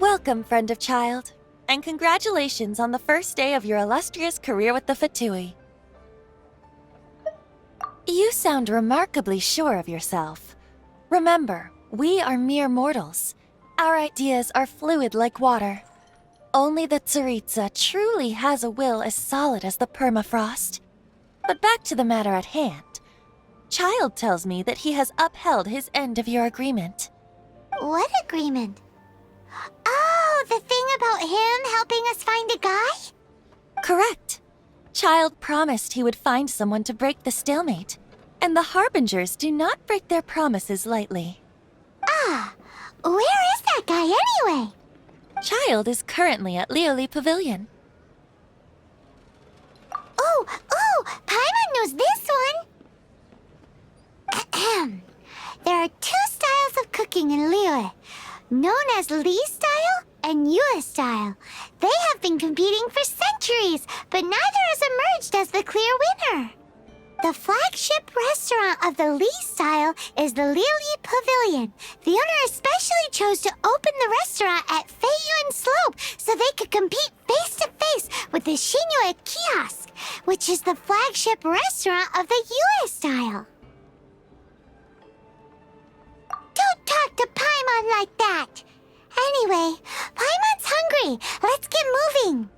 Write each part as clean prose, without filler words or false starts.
Welcome, friend of child, and congratulations on the first day of your illustrious career with the Fatui. You sound remarkably sure of yourself. Remember, we are mere mortals. Our ideas are fluid like water. Only the Tsaritsa truly has a will as solid as the permafrost. But back to the matter at hand. Child tells me that he has upheld his end of your agreement. What agreement? Oh, the thing about him helping us find a guy? Correct. Child promised he would find someone to break the stalemate, and the Harbingers do not break their promises lightly. Ah, where is that guy anyway? Child is currently at Lioli Pavilion. Oh, Paimon knows this one! Ahem. There are two styles of cooking in Liyue, known as Li style and Yue style. They have been competing for centuries, but neither has emerged as the clear winner. The flagship restaurant of the Li style is the Lioli Pavilion. The owner especially chose to open the restaurant at Feiyuan Slope so they could compete face-to-face with the Shinyue Kiosk, which is the flagship restaurant of the Yue style. Don't talk to Paimon like that! Anyway, Paimon's hungry. Let's get moving.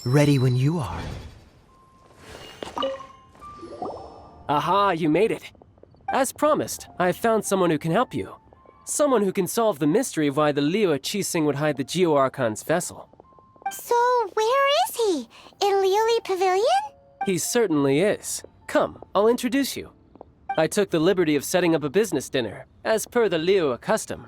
Ready when you are. Aha, you made it. As promised, I have found someone who can help you. Someone who can solve the mystery of why the Liyue Qixing would hide the Geo Archon's vessel. So, where is he? In Lioli Pavilion? He certainly is. Come, I'll introduce you. I took the liberty of setting up a business dinner, as per the Liyue custom.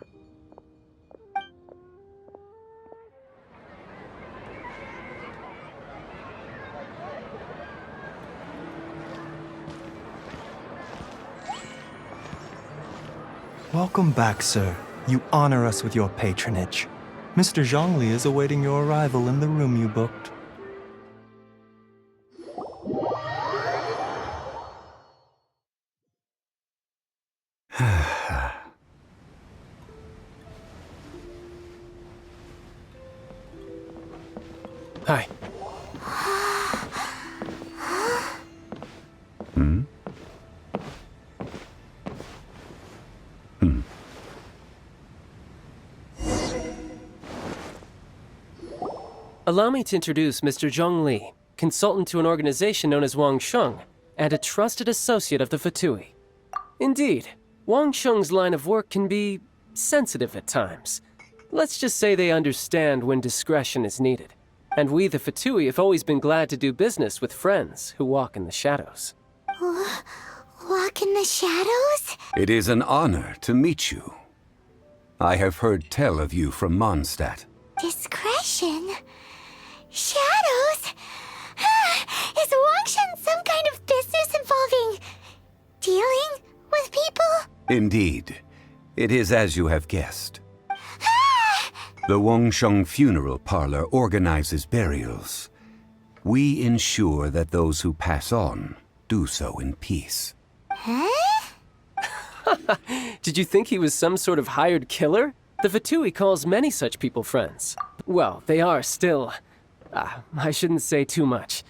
Welcome back, sir. You honor us with your patronage. Mr. Zhongli is awaiting your arrival in the room you booked. Hi. Allow me to introduce Mr. Zhongli, consultant to an organization known as Wang Sheng, and a trusted associate of the Fatui. Indeed, Wang Sheng's line of work can be sensitive at times. Let's just say they understand when discretion is needed. And we, the Fatui, have always been glad to do business with friends who walk in the shadows. Walk in the shadows? It is an honor to meet you. I have heard tell of you from Mondstadt. Discretion? Shadows? Is Wangshan some kind of business involving dealing with people? Indeed. It is as you have guessed. The Wangsheng Funeral Parlor organizes burials. We ensure that those who pass on do so in peace. Huh? Did you think he was some sort of hired killer? The Fatui calls many such people friends. Well, they are still... I shouldn't say too much.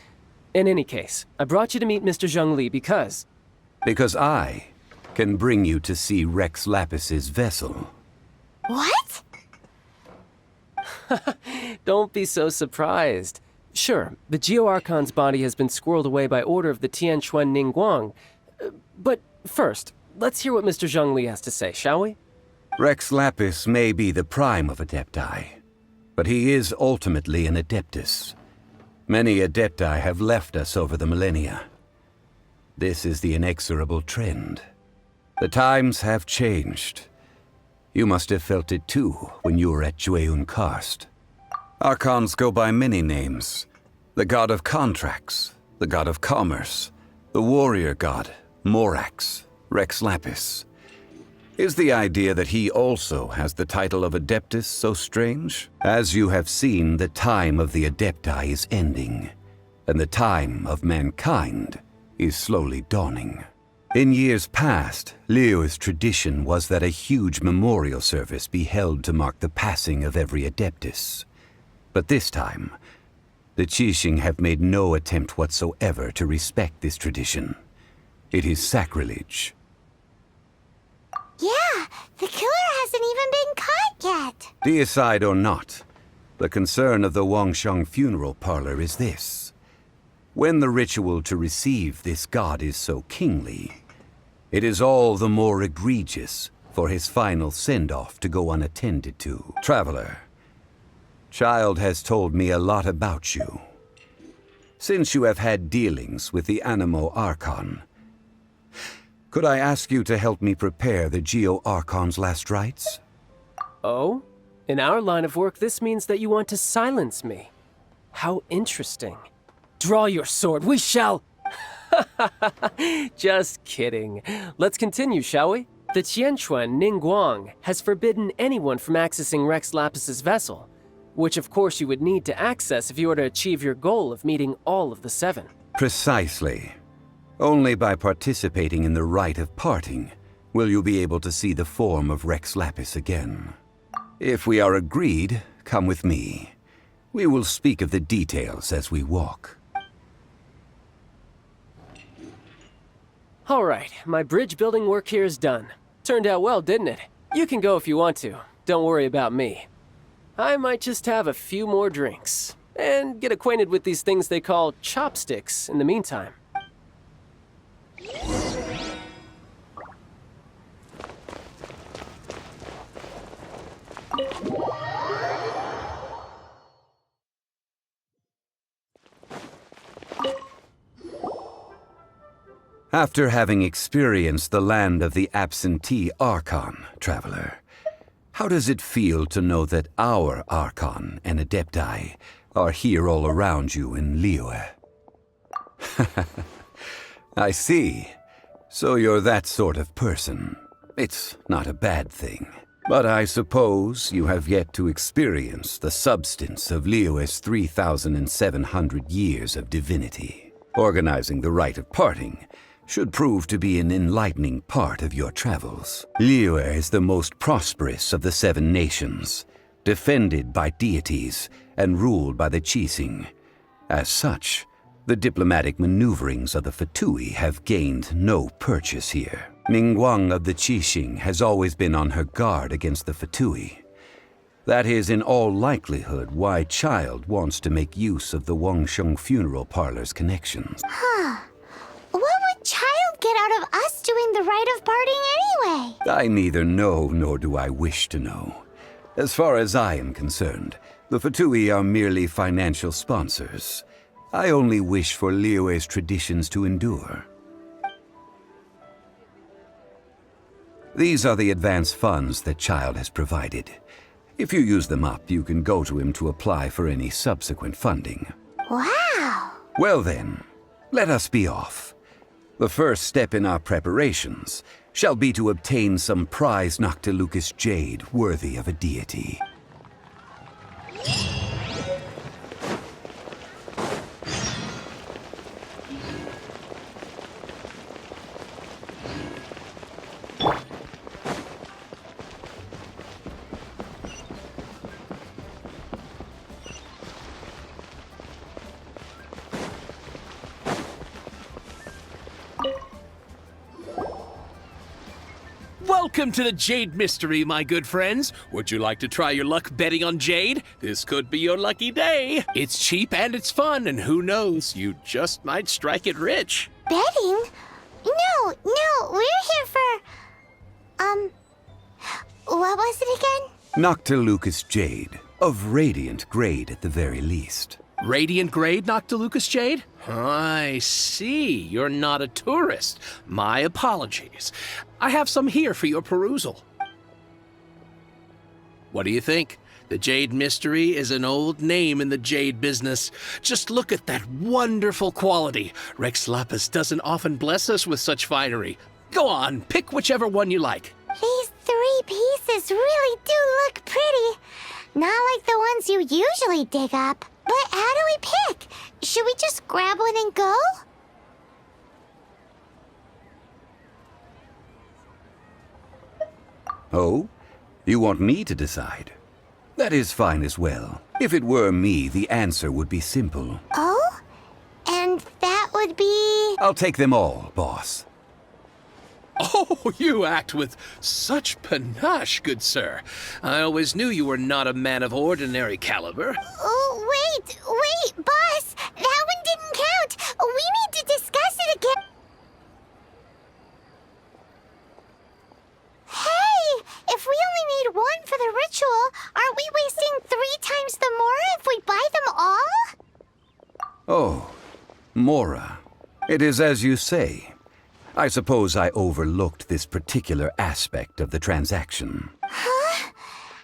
In any case, I brought you to meet Mr. Zhongli because... Because I can bring you to see Rex Lapis's vessel. What? Don't be so surprised. Sure, the Geo Archon's body has been squirreled away by order of the Tianquan Ningguang. But first, let's hear what Mr. Zhongli has to say, shall we? Rex Lapis may be the prime of Adepti, but he is ultimately an Adeptus. Many Adepti have left us over the millennia. This is the inexorable trend. The times have changed, You must have felt it too when you were at Jueun Karst. Archons go by many names. The god of contracts, the god of commerce, the warrior god, Morax, Rex Lapis. Is the idea that he also has the title of Adeptus so strange? As you have seen, the time of the Adepti is ending, and the time of mankind is slowly dawning. In years past, Liyue's tradition was that a huge memorial service be held to mark the passing of every Adeptus. But this time, the Qixing have made no attempt whatsoever to respect this tradition. It is sacrilege. Yeah, the killer hasn't even been caught yet. Deicide or not, the concern of the Wangsheng funeral parlor is this. When the ritual to receive this god is so kingly, it is all the more egregious for his final send-off to go unattended to. Traveler, Child has told me a lot about you. Since you have had dealings with the Animo Archon, could I ask you to help me prepare the Geo Archon's last rites? Oh? In our line of work, this means that you want to silence me. How interesting. Draw your sword, we shall... Just kidding. Let's continue, shall we? The Qianquan Ningguang has forbidden anyone from accessing Rex Lapis's vessel, which of course you would need to access if you were to achieve your goal of meeting all of the 7. Precisely. Only by participating in the rite of parting will you be able to see the form of Rex Lapis again. If we are agreed, come with me. We will speak of the details as we walk. All right, my bridge building work here is done. Turned out well, didn't it? You can go if you want to. Don't worry about me. I might just have a few more drinks and get acquainted with these things they call chopsticks in the meantime. After having experienced the land of the absentee Archon, Traveler, how does it feel to know that our Archon and Adepti are here all around you in Liyue? I see. So you're that sort of person. It's not a bad thing. But I suppose you have yet to experience the substance of Liyue's 3,700 years of divinity. Organizing the rite of parting should prove to be an enlightening part of your travels. Liyue is the most prosperous of the 7 nations, defended by deities and ruled by the Qixing. As such, the diplomatic maneuverings of the Fatui have gained no purchase here. Ningguang of the Qixing has always been on her guard against the Fatui. That is in all likelihood why Child wants to make use of the Wangsheng funeral parlor's connections. What would Child get out of us doing the rite of parting anyway? I neither know nor do I wish to know. As far as I am concerned, the Fatui are merely financial sponsors. I only wish for Liyue's traditions to endure. These are the advance funds that Child has provided. If you use them up, you can go to him to apply for any subsequent funding. Wow! Well then, let us be off. The first step in our preparations shall be to obtain some prized Noctilucous jade worthy of a deity. Welcome to the Jade Mystery, my good friends. Would you like to try your luck betting on Jade? This could be your lucky day. It's cheap and it's fun, and who knows, you just might strike it rich. Betting? No, we're here for... what was it again? Noctilucous jade, of radiant grade at the very least. Radiant grade Noctilucous Jade? I see. You're not a tourist. My apologies. I have some here for your perusal. What do you think? The Jade Mystery is an old name in the jade business. Just look at that wonderful quality. Rex Lapis doesn't often bless us with such finery. Go on, pick whichever one you like. These 3 pieces really do look pretty. Not like the ones you usually dig up. But how do we pick? Should we just grab one and go? Oh? You want me to decide? That is fine as well. If it were me, the answer would be simple. Oh? And that would be... I'll take them all, boss. Oh, you act with such panache, good sir. I always knew you were not a man of ordinary caliber. Oh, wait, boss! That one didn't count! We need to discuss it again! Hey! If we only need one for the ritual, aren't we wasting 3 times the Mora if we buy them all? Oh, Mora. It is as you say. I suppose I overlooked this particular aspect of the transaction. Huh?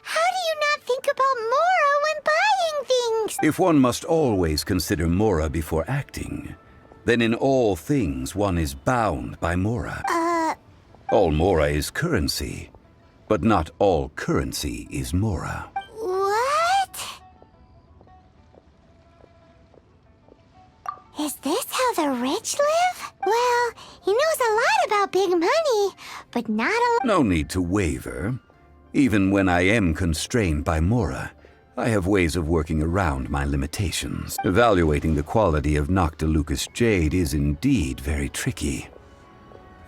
How do you not think about Mora when buying things? If one must always consider Mora before acting, then in all things one is bound by Mora. All Mora is currency, but not all currency is Mora. What? Is this how the rich live? Well, he knows a lot about big money, but not a... No need to waver. Even when I am constrained by Mora, I have ways of working around my limitations. Evaluating the quality of Noctilucous jade is indeed very tricky.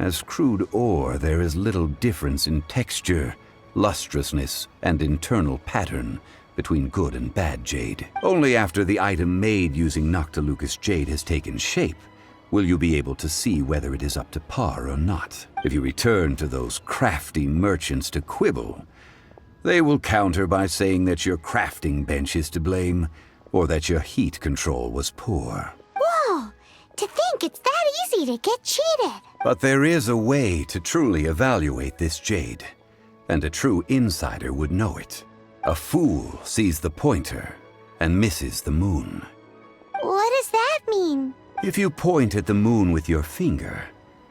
As crude ore, there is little difference in texture, lustrousness, and internal pattern between good and bad jade. Only after the item made using Noctilucous jade has taken shape will you be able to see whether it is up to par or not. If you return to those crafty merchants to quibble, they will counter by saying that your crafting bench is to blame, or that your heat control was poor. Whoa! To think it's that easy to get cheated. But there is a way to truly evaluate this jade, and a true insider would know it. A fool sees the pointer and misses the moon. What does that mean? If you point at the moon with your finger,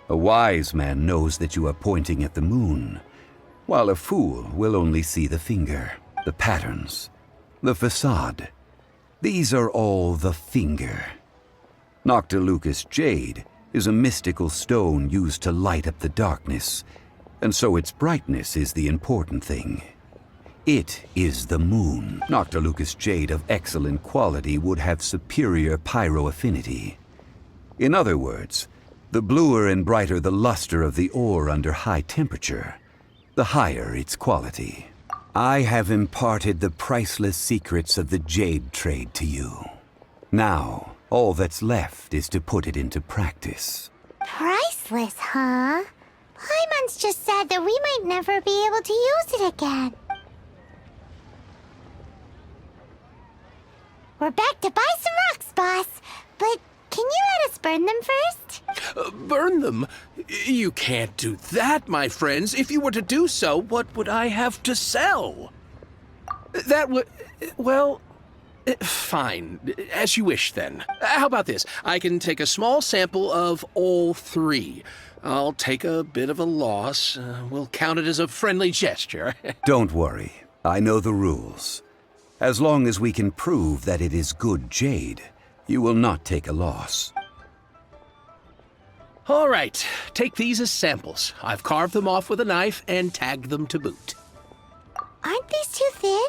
a wise man knows that you are pointing at the moon, while a fool will only see the finger, the patterns, the facade. These are all the finger. Noctilucous jade is a mystical stone used to light up the darkness, and so its brightness is the important thing. It is the moon. Noctilucous jade of excellent quality would have superior pyro affinity. In other words, the bluer and brighter the luster of the ore under high temperature, the higher its quality. I have imparted the priceless secrets of the jade trade to you. Now, all that's left is to put it into practice. Priceless, huh? Paimon's just said that we might never be able to use it again. We're back to buy some rocks, boss. But can you let us burn them first? Burn them? You can't do that, my friends. If you were to do so, what would I have to sell? That would... well... fine. As you wish, then. How about this? I can take a small sample of all 3. I'll take a bit of a loss. We'll count it as a friendly gesture. Don't worry. I know the rules. As long as we can prove that it is good jade, you will not take a loss. All right. Take these as samples. I've carved them off with a knife and tagged them to boot. Aren't these too thin?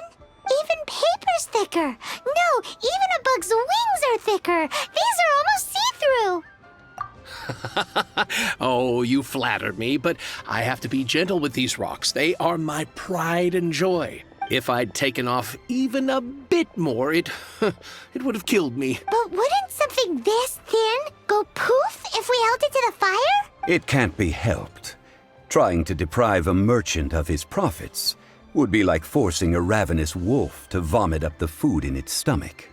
Even paper's thicker. No, even a bug's wings are thicker. These are almost see-through. Oh, you flatter me, but I have to be gentle with these rocks. They are my pride and joy. If I'd taken off even a bit more, it would have killed me. But wouldn't something this thin go poof if we held it to the fire? It can't be helped. Trying to deprive a merchant of his profits would be like forcing a ravenous wolf to vomit up the food in its stomach.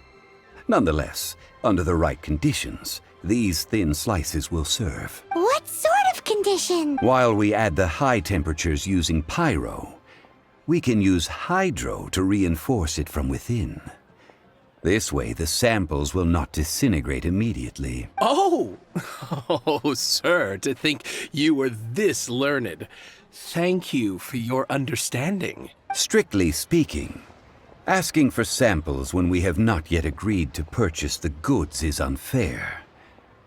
Nonetheless, under the right conditions, these thin slices will serve. What sort of condition? While we add the high temperatures using pyro, we can use hydro to reinforce it from within. This way, the samples will not disintegrate immediately. Oh! Oh, sir, to think you were this learned. Thank you for your understanding. Strictly speaking, asking for samples when we have not yet agreed to purchase the goods is unfair.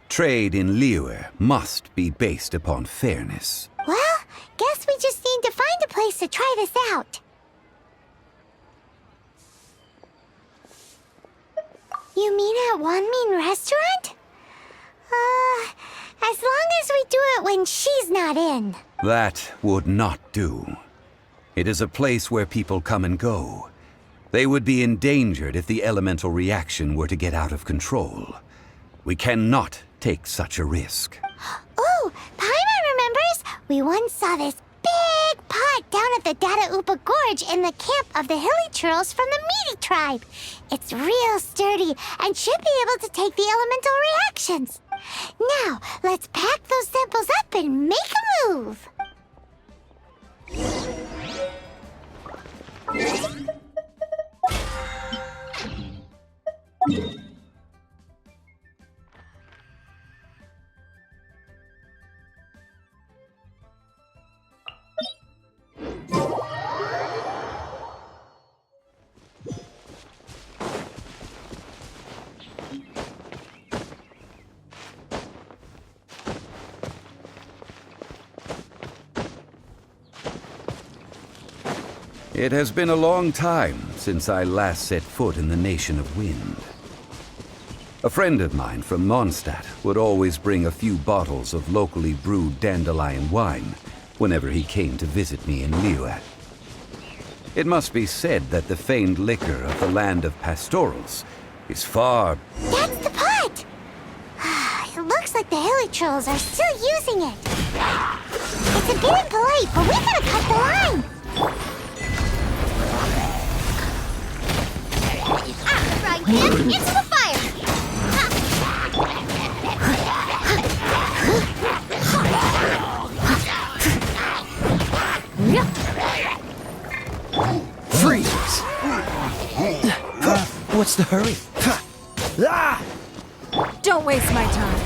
Trade in Liyue must be based upon fairness. Well, guess we just need to find a place to try this out. You mean at Wanmin Restaurant? As long as we do it when she's not in. That would not do. It is a place where people come and go. They would be endangered if the elemental reaction were to get out of control. We cannot take such a risk. Ooh, Paimon remembers we once saw this big pot down at the Data Upa Gorge in the camp of the Hilly Churls from the Meaty tribe. It's real sturdy and should be able to take the elemental reactions. Now, let's pack those samples up and make a move. It has been a long time since I last set foot in the Nation of Wind. A friend of mine from Mondstadt would always bring a few bottles of locally brewed dandelion wine whenever he came to visit me in Liyue. It must be said that the famed liquor of the land of pastorals is far... That's the pot! It looks like the Hilly Trolls are still using it. It's a bit impolite, but we gotta cut the line. Frying pan into the fire! Freeze! What's the hurry? Don't waste my time.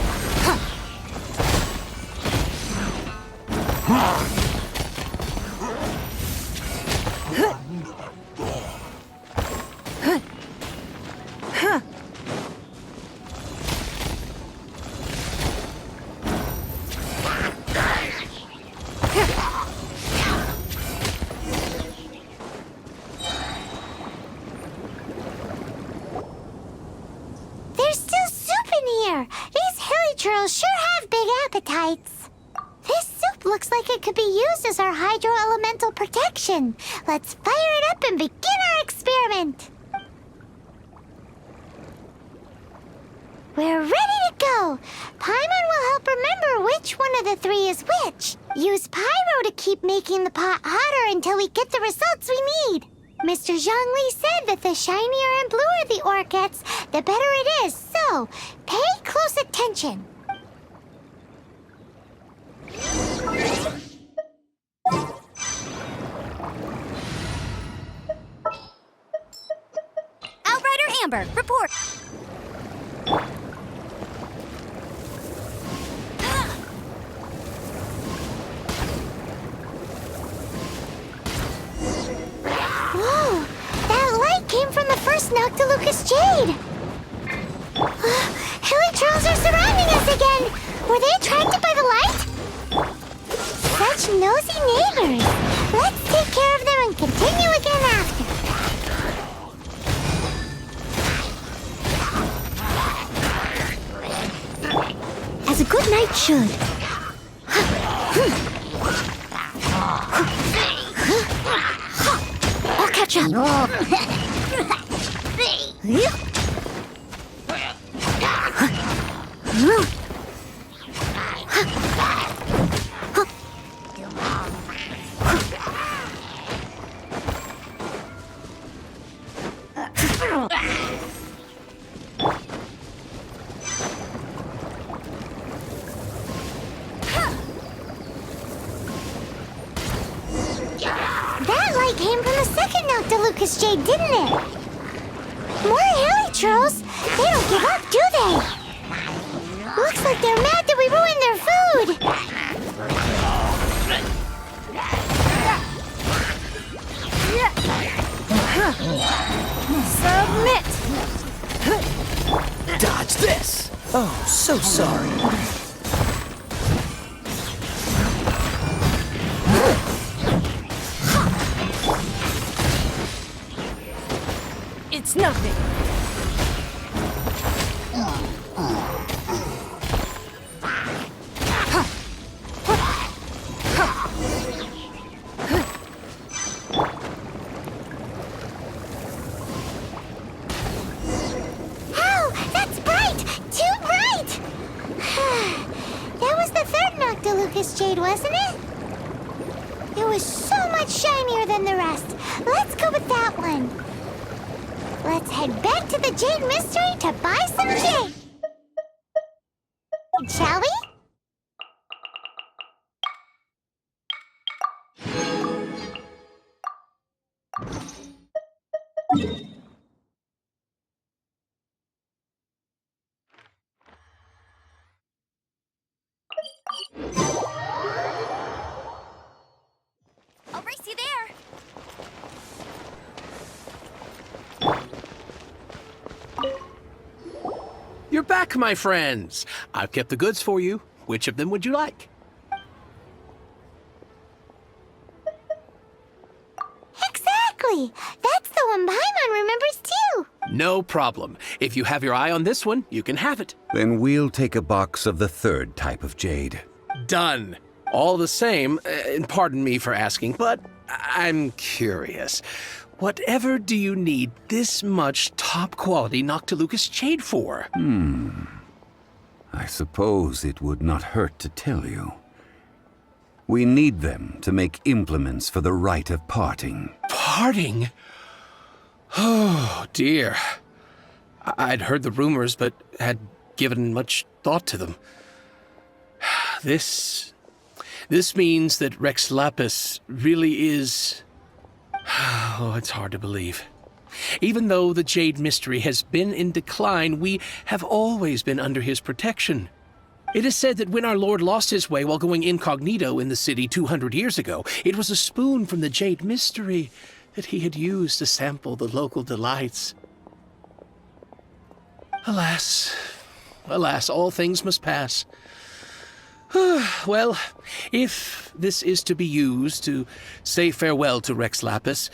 There's still soup in here. These Hilly Churls sure have big appetites. This soup looks like it could be used as our hydro-elemental protection. Let's fire it up and begin our experiment. We're ready to go. Paimon will help remember which one of the three is which. Use pyro to keep making the pot hotter until we get the results we need. Mr. Zhongli said that the shinier and bluer the ore gets, the better it is. So, pay close attention. Outrider Amber, report. Whoa! That light came from the first Noctilucous Jade! Hilly Trolls are surrounding us again! Were they attracted by the light? Such nosy neighbors! Let's take care of them and continue again after. As a good knight should. I'll catch up. That light probably came from the second Noctilucous Jade, didn't it? More helichurls? They don't give up, do they? Looks like they're mad that we ruined their food. Submit! Dodge this! Oh, so sorry. It's nothing. Ow! That's bright! Too bright! That was the third Noctilucous Jade, wasn't it? It was so much shinier than the rest. Let's go with that one. Let's head back to the Jade Mystery to buy some jade. Shall we? I'll race you there. You're back, my friends. I've kept the goods for you. Which of them would you like? Exactly! That's the one Paimon remembers too! No problem. If you have your eye on this one, you can have it. Then we'll take a box of the third type of jade. Done. All the same, and pardon me for asking, but I'm curious. Whatever do you need this much top-quality Noctilucous Jade for? I suppose it would not hurt to tell you. We need them to make implements for the rite of parting. Parting? Oh, dear. I'd heard the rumors, but had given much thought to them. This means that Rex Lapis really is... Oh, it's hard to believe. Even though the Jade Mystery has been in decline, we have always been under his protection. It is said that when our Lord lost his way while going incognito in the city 200 years ago, it was a spoon from the Jade Mystery that he had used to sample the local delights. Alas, alas, all things must pass. Well, if this is to be used to say farewell to Rex Lapis,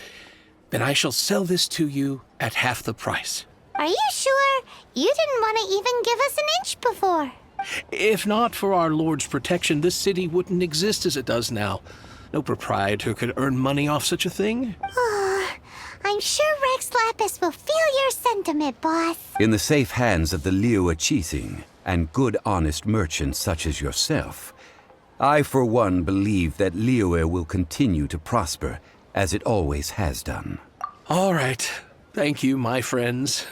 then I shall sell this to you at half the price. Are you sure? You didn't want to even give us an inch before. If not for our Lord's protection, this city wouldn't exist as it does now. No proprietor could earn money off such a thing. I'm sure Rex Lapis will feel your sentiment, boss. In the safe hands of the Liyue Qixing and good honest merchants such as yourself, I for one believe that Liyue will continue to prosper as it always has done. All right. Thank you, my friends.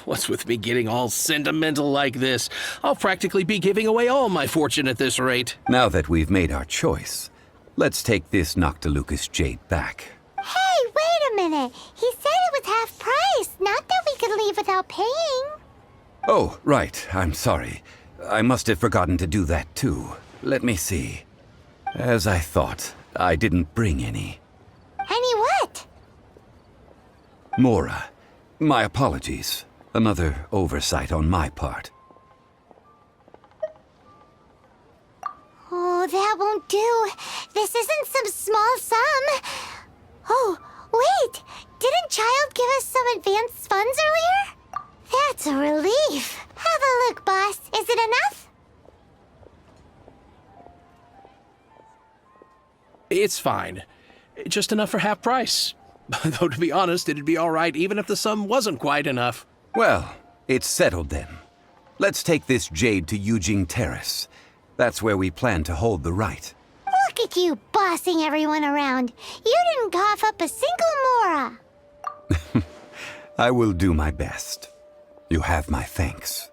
What's with me getting all sentimental like this? I'll practically be giving away all my fortune at this rate. Now that we've made our choice, let's take this Noctilucous Jade back. Hey, wait a minute. He said it was half price, not that we could leave without paying. Oh, right. I'm sorry. I must have forgotten to do that too. Let me see. As I thought, I didn't bring any. Any what? Mora, my apologies. Another oversight on my part. Oh, that won't do. This isn't some small sum. Oh, wait. Didn't Child give us some advanced funds earlier? That's a relief. Have a look, boss. Is it enough? It's fine. Just enough for half price. Though, to be honest, it'd be all right even if the sum wasn't quite enough. Well, it's settled then. Let's take this jade to Yujing Terrace. That's where we plan to hold the rite. Look at you bossing everyone around. You didn't cough up a single mora. I will do my best. You have my thanks.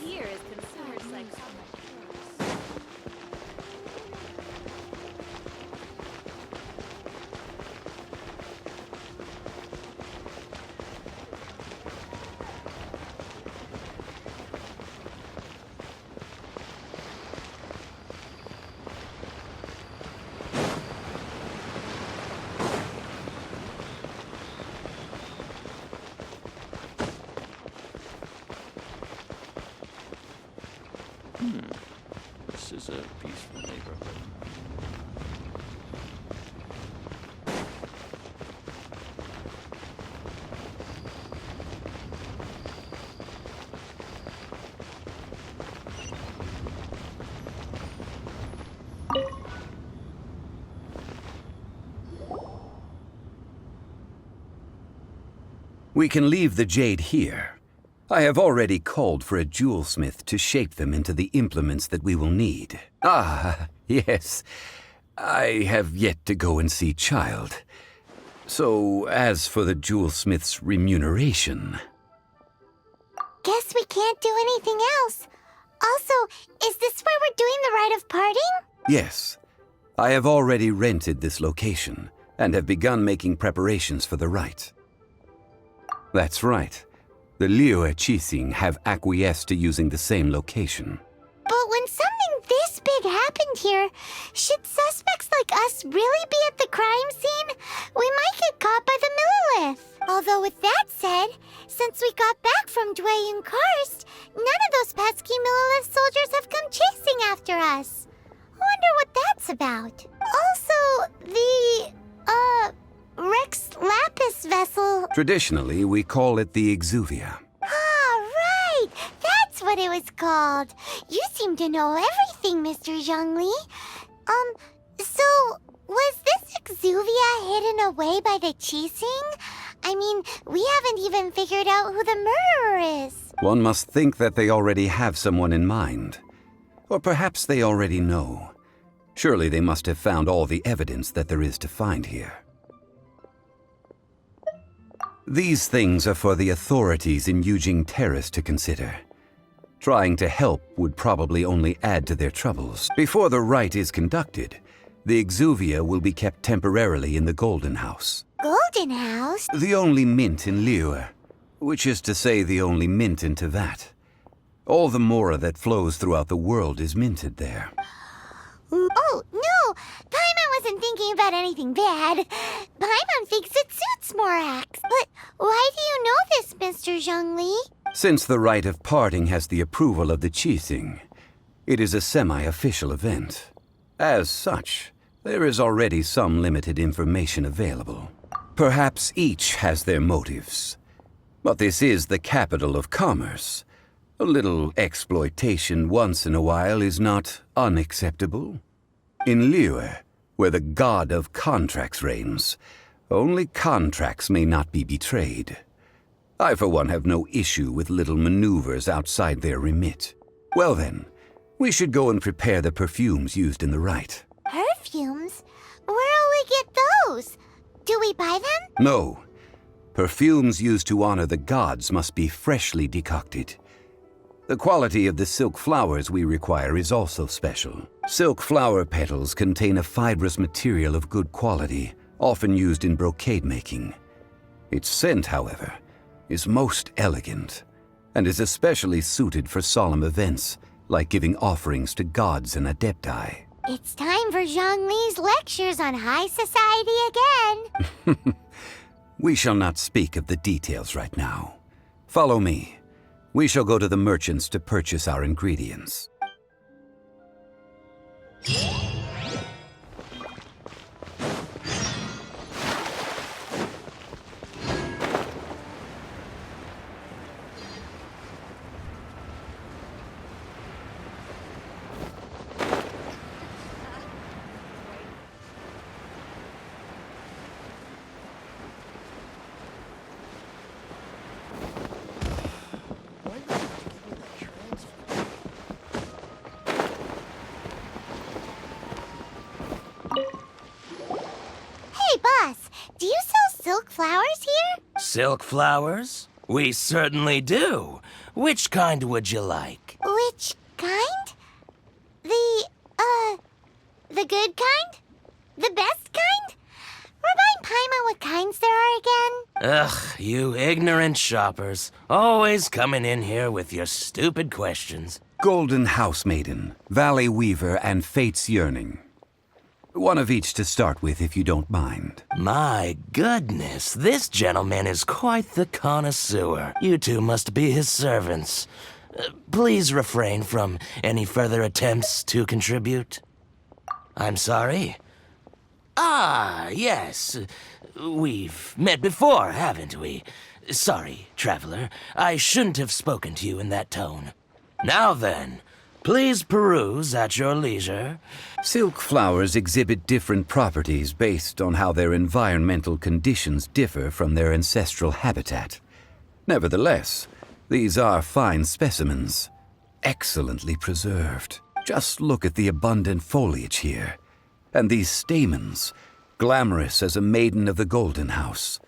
here is consumer psychology. This is a peaceful neighborhood. We can leave the jade here. I have already called for a jewelsmith to shape them into the implements that we will need. Ah, yes. I have yet to go and see Child. So, as for the jewelsmith's remuneration... Guess we can't do anything else. Also, is this where we're doing the rite of parting? Yes. I have already rented this location, and have begun making preparations for the rite. That's right. The Liyue Qixing have acquiesced to using the same location. But when something this big happened here, should suspects like us really be at the crime scene? We might get caught by the Millilith. Although with that said, since we got back from Dway and Karst, none of those pesky Millilith soldiers have come chasing after us. Wonder what that's about. Also, the, Rex Lapis vessel... Traditionally, we call it the Exuvia. Ah, right! That's what it was called. You seem to know everything, Mr. Zhongli. So, was this Exuvia hidden away by the Qixing? I mean, we haven't even figured out who the murderer is. One must think that they already have someone in mind. Or perhaps they already know. Surely they must have found all the evidence that there is to find here. These things are for the authorities in Yujing Terrace to consider. Trying to help would probably only add to their troubles. Before the rite is conducted, the Exuvia will be kept temporarily in the Golden House. Golden House? The only mint in Liyue, which is to say the only mint in Tevat. All the mora that flows throughout the world is minted there. Oh, no! Paimon wasn't thinking about anything bad. Paimon thinks it suits Morax. But why do you know this, Mr. Zhongli? Since the rite of parting has the approval of the Qixing, it is a semi-official event. As such, there is already some limited information available. Perhaps each has their motives. But this is the capital of commerce. A little exploitation once in a while is not unacceptable. In Liyue, where the god of contracts reigns, only contracts may not be betrayed. I, for one, have no issue with little maneuvers outside their remit. Well then, we should go and prepare the perfumes used in the rite. Perfumes? Where'll we get those? Do we buy them? No. Perfumes used to honor the gods must be freshly decocted. The quality of the silk flowers we require is also special. Silk flower petals contain a fibrous material of good quality, often used in brocade making. Its scent, however, is most elegant, and is especially suited for solemn events, like giving offerings to gods and adepti. It's time for Zhongli's lectures on high society again. We shall not speak of the details right now. Follow me. We shall go to the merchants to purchase our ingredients. Hey, boss, do you sell silk flowers here? Silk flowers? We certainly do. Which kind would you like? Which kind? The good kind? The best kind? Remind Paimon what kinds there are again. Ugh, you ignorant shoppers. Always coming in here with your stupid questions. Golden House Maiden, Valley Weaver, and Fate's Yearning. One of each to start with, if you don't mind. My goodness, this gentleman is quite the connoisseur. You two must be his servants. Please refrain from any further attempts to contribute. I'm sorry? Ah, yes. We've met before, haven't we? Sorry, traveler. I shouldn't have spoken to you in that tone. Now then, please peruse at your leisure. Silk flowers exhibit different properties based on how their environmental conditions differ from their ancestral habitat. Nevertheless, these are fine specimens, excellently preserved. Just look at the abundant foliage here, and these stamens, glamorous as a maiden of the Golden House.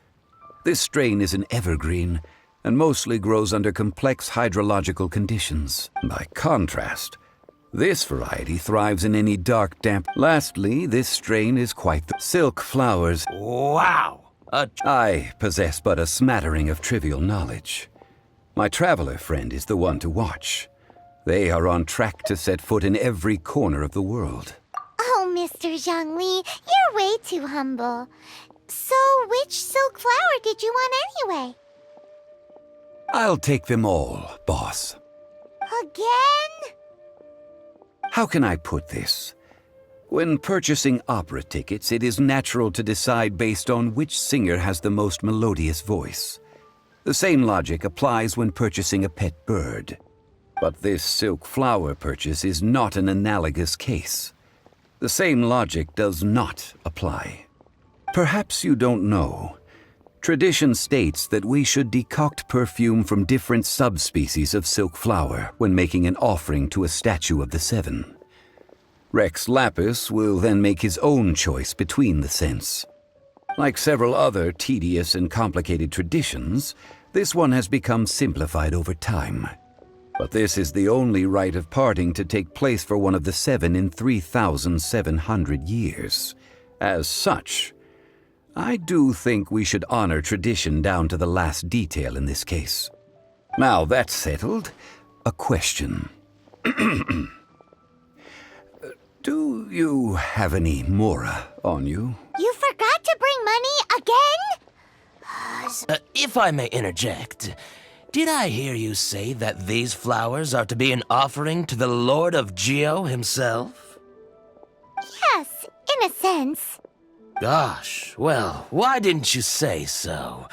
This strain is an evergreen, and mostly grows under complex hydrological conditions. By contrast, this variety thrives in any dark, damp. Lastly, this strain is quite the silk flowers. Wow! I possess but a smattering of trivial knowledge. My traveler friend is the one to watch. They are on track to set foot in every corner of the world. Oh, Mr. Zhongli, you're way too humble. So, which silk flower did you want anyway? I'll take them all, boss. Again? How can I put this? When purchasing opera tickets, it is natural to decide based on which singer has the most melodious voice. The same logic applies when purchasing a pet bird. But this silk flower purchase is not an analogous case. The same logic does not apply. Perhaps you don't know. Tradition states that we should decoct perfume from different subspecies of silk flower when making an offering to a statue of the seven. Rex Lapis will then make his own choice between the scents. Like several other tedious and complicated traditions, this one has become simplified over time. But this is the only rite of parting to take place for one of the seven in 3,700 years. As such, I do think we should honor tradition down to the last detail in this case. Now that's settled, a question. Do you have any mora on you? You forgot to bring money again? If I may interject, did I hear you say that these flowers are to be an offering to the Lord of Geo himself? Yes, in a sense. Gosh, well, why didn't you say so?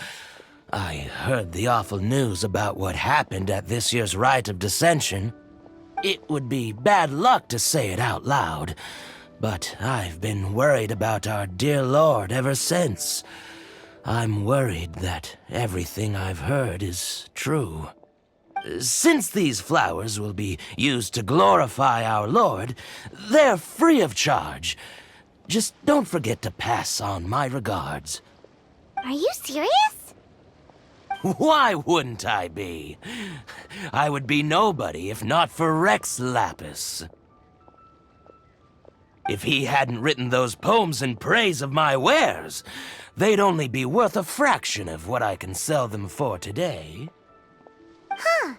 I heard the awful news about what happened at this year's Rite of Dissension. It would be bad luck to say it out loud, but I've been worried about our dear Lord ever since. I'm worried that everything I've heard is true. Since these flowers will be used to glorify our Lord, they're free of charge. Just don't forget to pass on my regards. Are you serious? Why wouldn't I be? I would be nobody if not for Rex Lapis. If he hadn't written those poems in praise of my wares, they'd only be worth a fraction of what I can sell them for today. Huh.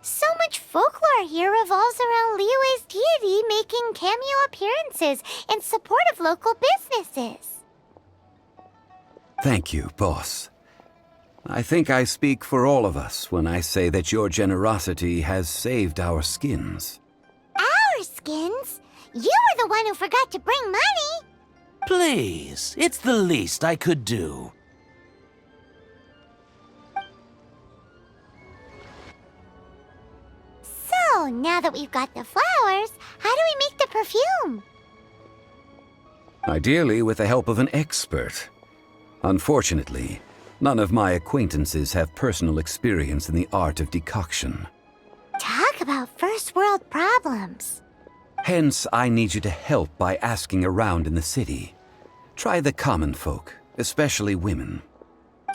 So much folklore here revolves around Liyue's deity making cameo appearances in support of local businesses. Thank you, boss. I think I speak for all of us when I say that your generosity has saved our skins. Our skins? You were the one who forgot to bring money. Please, it's the least I could do. So, now that we've got the flowers, how do we make the perfume? Ideally with the help of an expert. Unfortunately, none of my acquaintances have personal experience in the art of decoction. Talk about first world problems. Hence, I need you to help by asking around in the city. Try the common folk, especially women.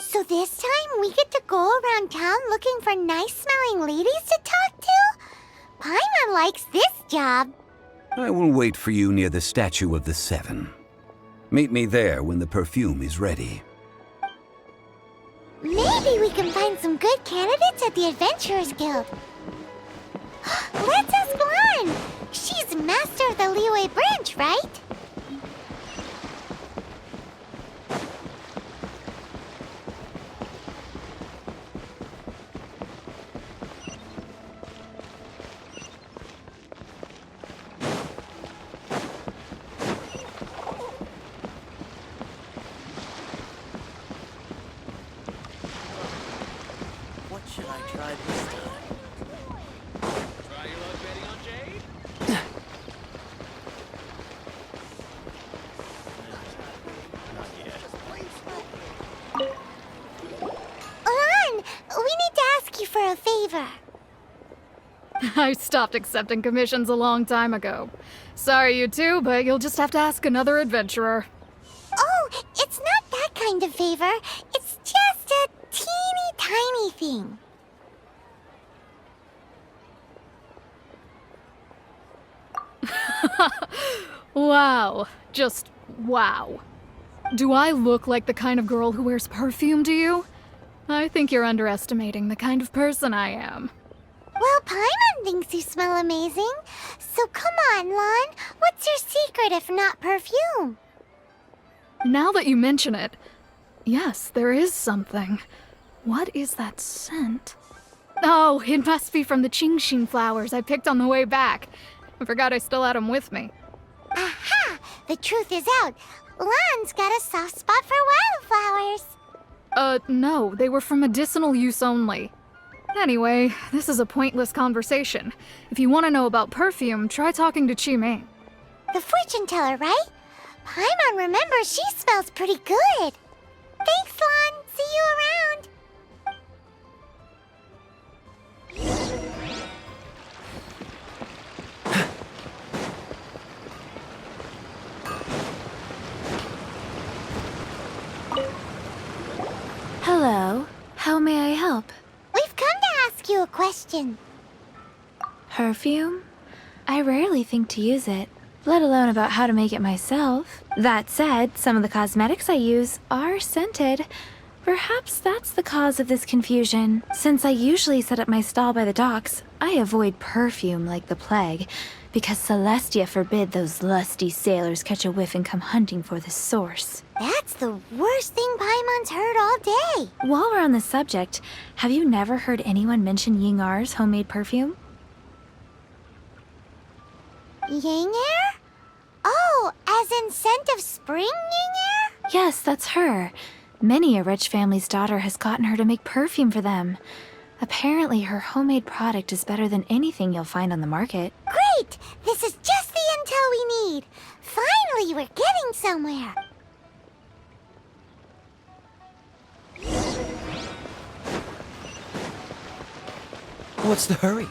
So this time we get to go around town looking for nice-smelling ladies to talk to? Paimon likes this job. I will wait for you near the statue of the Seven. Meet me there when the perfume is ready. Maybe we can find some good candidates at the Adventurers Guild. Let's ask Lan. She's master of the Liyue branch, right? What should I try this time? Try your luck betting on Jade? Not yet. Lan, we need to ask you for a favor. I stopped accepting commissions a long time ago. Sorry, you two, but you'll just have to ask another adventurer. Oh, it's not that kind of favor. It's just a teeny tiny thing. Wow. Just wow. Do I look like the kind of girl who wears perfume to you? I think you're underestimating the kind of person I am. Well, Paimon thinks you smell amazing. So come on, Lan. What's your secret if not perfume? Now that you mention it, yes, there is something. What is that scent? Oh, it must be from the Genshin flowers I picked on the way back. I forgot I still had them with me. Aha! The truth is out. Lan's got a soft spot for wildflowers. No, they were for medicinal use only. Anyway, this is a pointless conversation. If you want to know about perfume, try talking to Qimei. The fortune teller, right? Paimon remembers she smells pretty good. Thanks, Lan. See you around. Hello. How may I help? We've come to ask you a question. Perfume? I rarely think to use it, let alone about how to make it myself. That said, some of the cosmetics I use are scented. Perhaps that's the cause of this confusion. Since I usually set up my stall by the docks, I avoid perfume like the plague, because Celestia forbid those lusty sailors catch a whiff and come hunting for the source. That's the worst thing Paimon's heard all day. While we're on the subject, have you never heard anyone mention Yingar's homemade perfume? Yingar? Oh, as in scent of spring Yingar? Yes, that's her. Many a rich family's daughter has gotten her to make perfume for them. Apparently, her homemade product is better than anything you'll find on the market. Great! This is just the intel we need. Finally, we're getting somewhere. What's the hurry?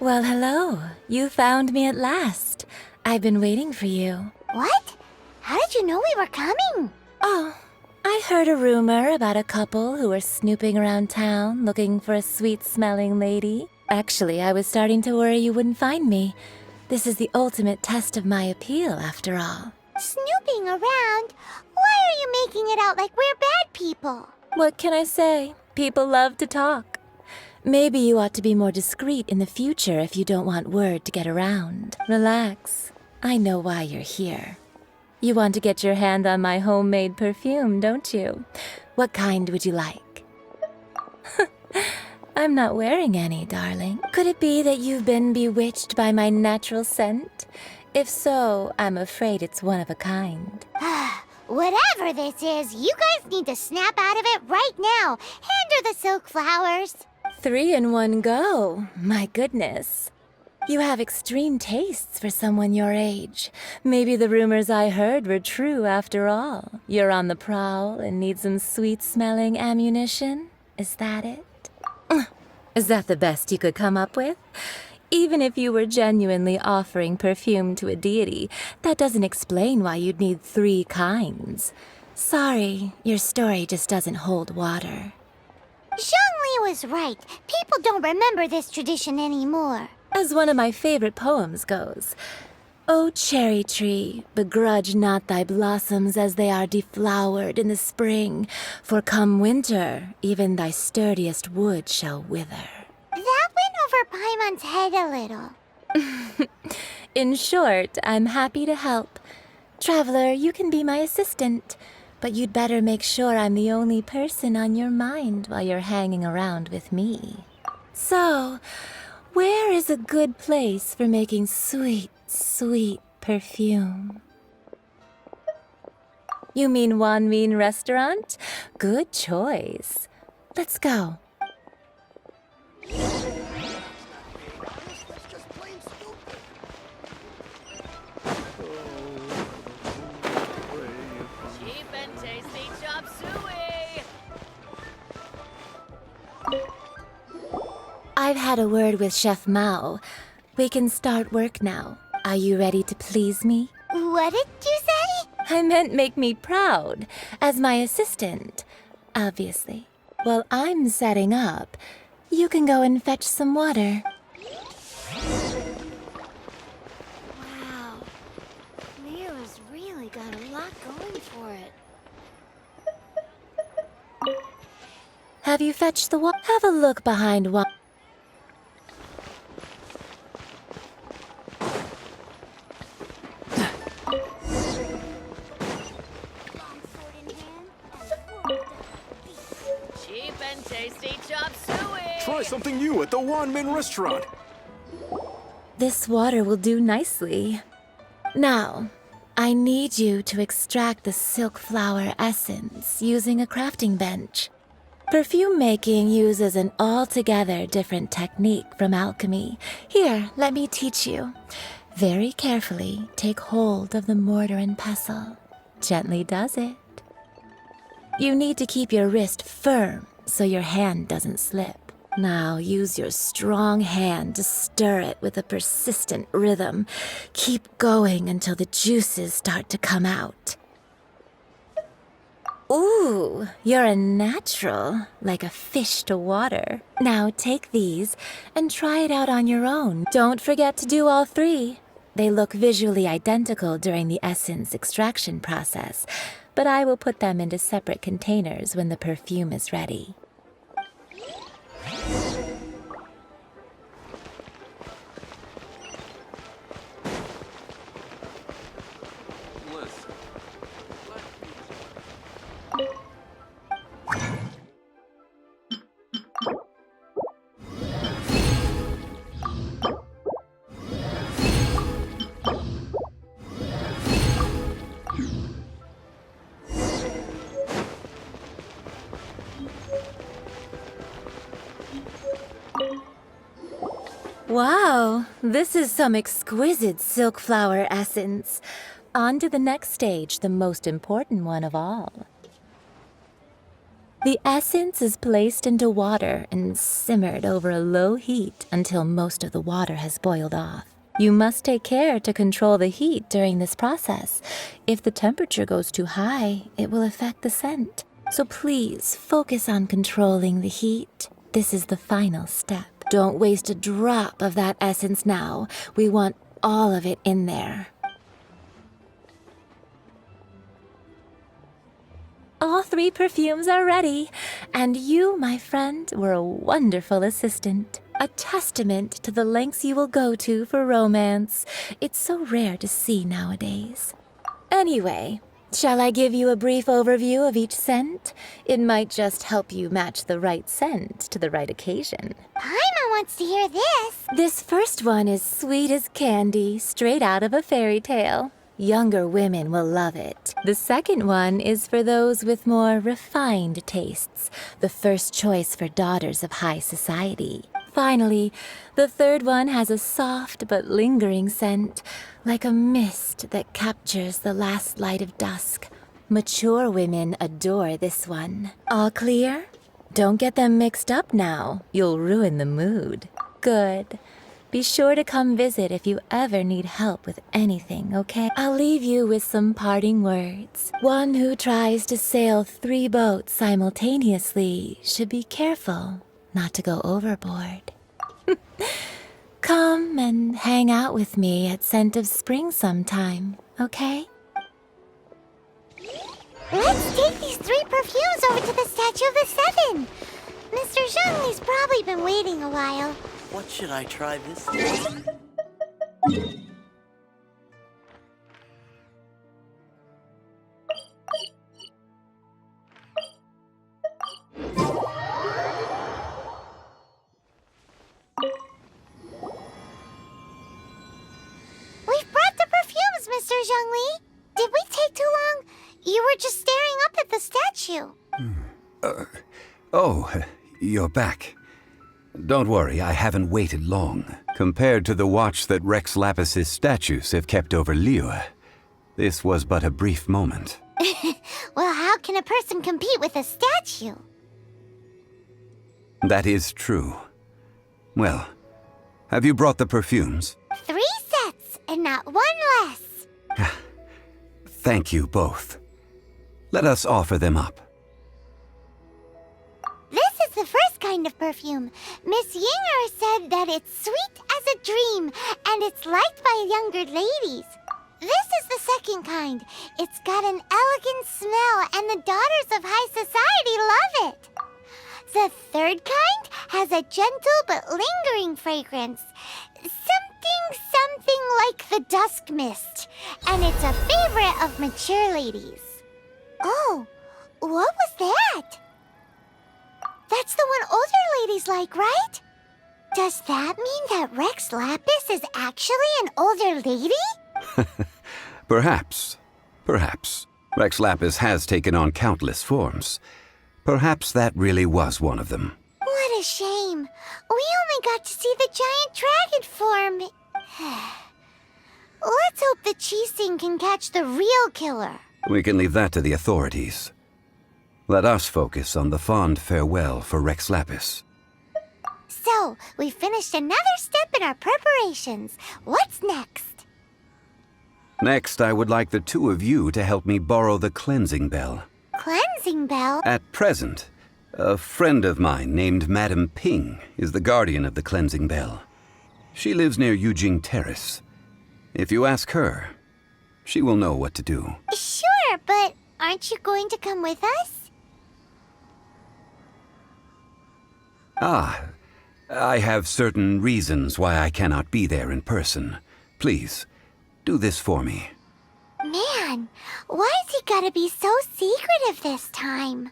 Well, hello. You found me at last. I've been waiting for you. What? How did you know we were coming? Oh, I heard a rumor about a couple who were snooping around town looking for a sweet-smelling lady. Actually, I was starting to worry you wouldn't find me. This is the ultimate test of my appeal, after all. Snooping around? Why are you making it out like we're bad people? What can I say? People love to talk. Maybe you ought to be more discreet in the future if you don't want word to get around. Relax. I know why you're here. You want to get your hand on my homemade perfume, don't you? What kind would you like? I'm not wearing any, darling. Could it be that you've been bewitched by my natural scent? If so, I'm afraid it's one of a kind. Whatever this is, you guys need to snap out of it right now. Hand her the silk flowers. 3 in one go. My goodness. You have extreme tastes for someone your age. Maybe the rumors I heard were true after all. You're on the prowl and need some sweet-smelling ammunition? Is that it? Is that the best you could come up with? Even if you were genuinely offering perfume to a deity, that doesn't explain why you'd need 3 kinds. Sorry, your story just doesn't hold water. Zhongli was right. People don't remember this tradition anymore. As one of my favorite poems goes, "O cherry tree, begrudge not thy blossoms as they are deflowered in the spring, for come winter, even thy sturdiest wood shall wither." That went over Paimon's head a little. In short, I'm happy to help. Traveler, you can be my assistant, but you'd better make sure I'm the only person on your mind while you're hanging around with me. So, where is a good place for making sweet, sweet perfume? You mean Wan Min Restaurant? Good choice. Let's go. Cheap and tasty chop suey! I've had a word with Chef Mao. We can start work now. Are you ready to please me? What did you say? I meant make me proud, as my assistant, obviously. While I'm setting up, you can go and fetch some water. Wow. Leo's really got a lot going for it. Have you fetched the water? Have a look behind one. Cheap and tasty chop suey! Try something new at the Wan Min Restaurant. This water will do nicely. Now, I need you to extract the silk flower essence using a crafting bench. Perfume making uses an altogether different technique from alchemy. Here, let me teach you. Very carefully, take hold of the mortar and pestle. Gently does it. You need to keep your wrist firm so your hand doesn't slip. Now use your strong hand to stir it with a persistent rhythm. Keep going until the juices start to come out. Ooh, you're a natural, like a fish to water. Now take these and try it out on your own. Don't forget to do all 3. They look visually identical during the essence extraction process, but I will put them into separate containers when the perfume is ready. Listen. Wow, this is some exquisite silk flower essence. On to the next stage, the most important one of all. The essence is placed into water and simmered over a low heat until most of the water has boiled off. You must take care to control the heat during this process. If the temperature goes too high, it will affect the scent. So please focus on controlling the heat. This is the final step. Don't waste a drop of that essence now. We want all of it in there. All 3 perfumes are ready, and you, my friend, were a wonderful assistant. A testament to the lengths you will go to for romance. It's so rare to see nowadays. Anyway, shall I give you a brief overview of each scent? It might just help you match the right scent to the right occasion. Paimon wants to hear this. This first one is sweet as candy, straight out of a fairy tale. Younger women will love it. The second one is for those with more refined tastes, the first choice for daughters of high society. Finally, the third one has a soft but lingering scent, like a mist that captures the last light of dusk. Mature women adore this one. All clear? Don't get them mixed up now. You'll ruin the mood. Good. Be sure to come visit if you ever need help with anything, okay? I'll leave you with some parting words. One who tries to sail 3 boats simultaneously should be careful not to go overboard. Come and hang out with me at Scent of Spring sometime, okay? Let's take these 3 perfumes over to the Statue of the Seven. Mr. Zhongli's probably been waiting a while. What should I try this time? We've brought the perfumes, Mr. Zhongli. Did we take too long? You were just staring up at the statue. Oh, you're back. Don't worry, I haven't waited long. Compared to the watch that Rex Lapis's statues have kept over Liyue, this was but a brief moment. Well, how can a person compete with a statue? That is true. Well, have you brought the perfumes? 3 sets, and not 1 less. Thank you both. Let us offer them up. This is the first kind of perfume. Miss Yinger said that it's sweet as a dream, and it's liked by younger ladies. This is the second kind. It's got an elegant smell, and the daughters of high society love it. The third kind has a gentle but lingering fragrance. Something like the dusk mist, and it's a favorite of mature ladies. Oh, what was that? That's the one older ladies like, right? Does that mean that Rex Lapis is actually an older lady? Perhaps. Perhaps. Rex Lapis has taken on countless forms. Perhaps that really was one of them. What a shame. We only got to see the giant dragon form. Let's hope the Qixing can catch the real killer. We can leave that to the authorities. Let us focus on the fond farewell for Rex Lapis. So, we finished another step in our preparations. What's next? Next, I would like the 2 of you to help me borrow the cleansing bell. Cleansing bell? At present, a friend of mine named Madame Ping is the guardian of the cleansing bell. She lives near Yujing Terrace. If you ask her, she will know what to do. Sure, but aren't you going to come with us? Ah, I have certain reasons why I cannot be there in person. Please, do this for me. Man, why has he gotta be so secretive this time?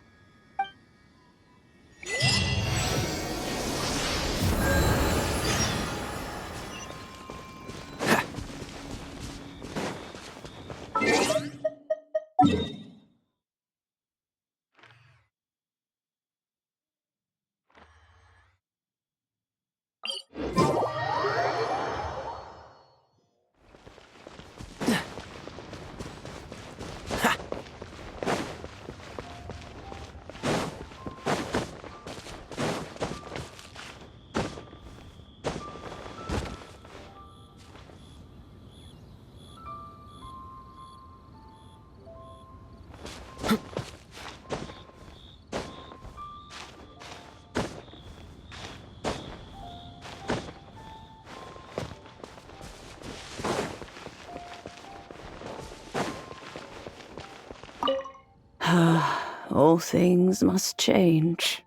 All things must change.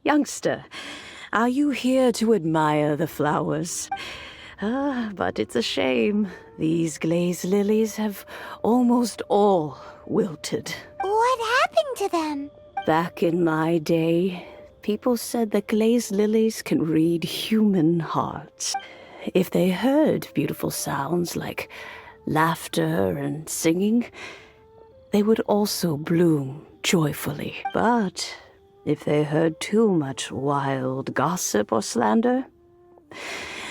Youngster, are you here to admire the flowers? But it's a shame. These glazed lilies have almost all wilted. What happened to them? Back in my day, people said that glazed lilies can read human hearts. If they heard beautiful sounds like laughter and singing, they would also bloom joyfully. But if they heard too much wild gossip or slander,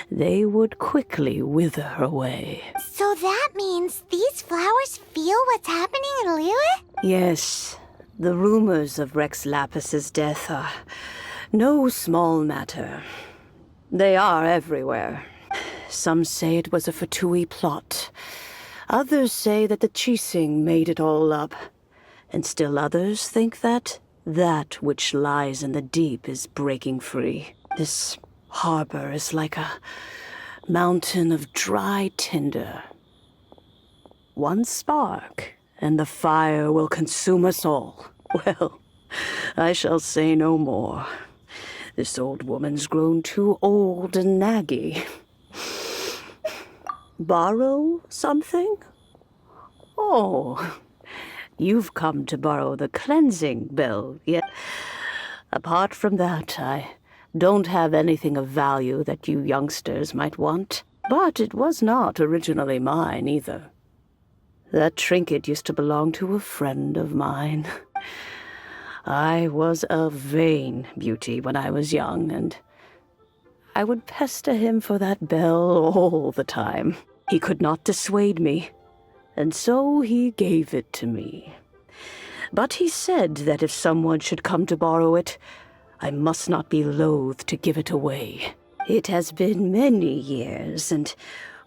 they would quickly wither away. So that means these flowers feel what's happening in Liyue? Yes, the rumors of Rex Lapis's death are no small matter. They are everywhere. Some say it was a Fatui plot. Others say that the Chising made it all up. And still others think that which lies in the deep is breaking free. This harbor is like a mountain of dry tinder. One spark, and the fire will consume us all. Well, I shall say no more. This old woman's grown too old and naggy. Borrow something? Oh, you've come to borrow the cleansing bell, yet apart from that, I don't have anything of value that you youngsters might want. But it was not originally mine, either. That trinket used to belong to a friend of mine. I was a vain beauty when I was young, and I would pester him for that bell all the time. He could not dissuade me, and so he gave it to me. But he said that if someone should come to borrow it, I must not be loath to give it away. It has been many years, and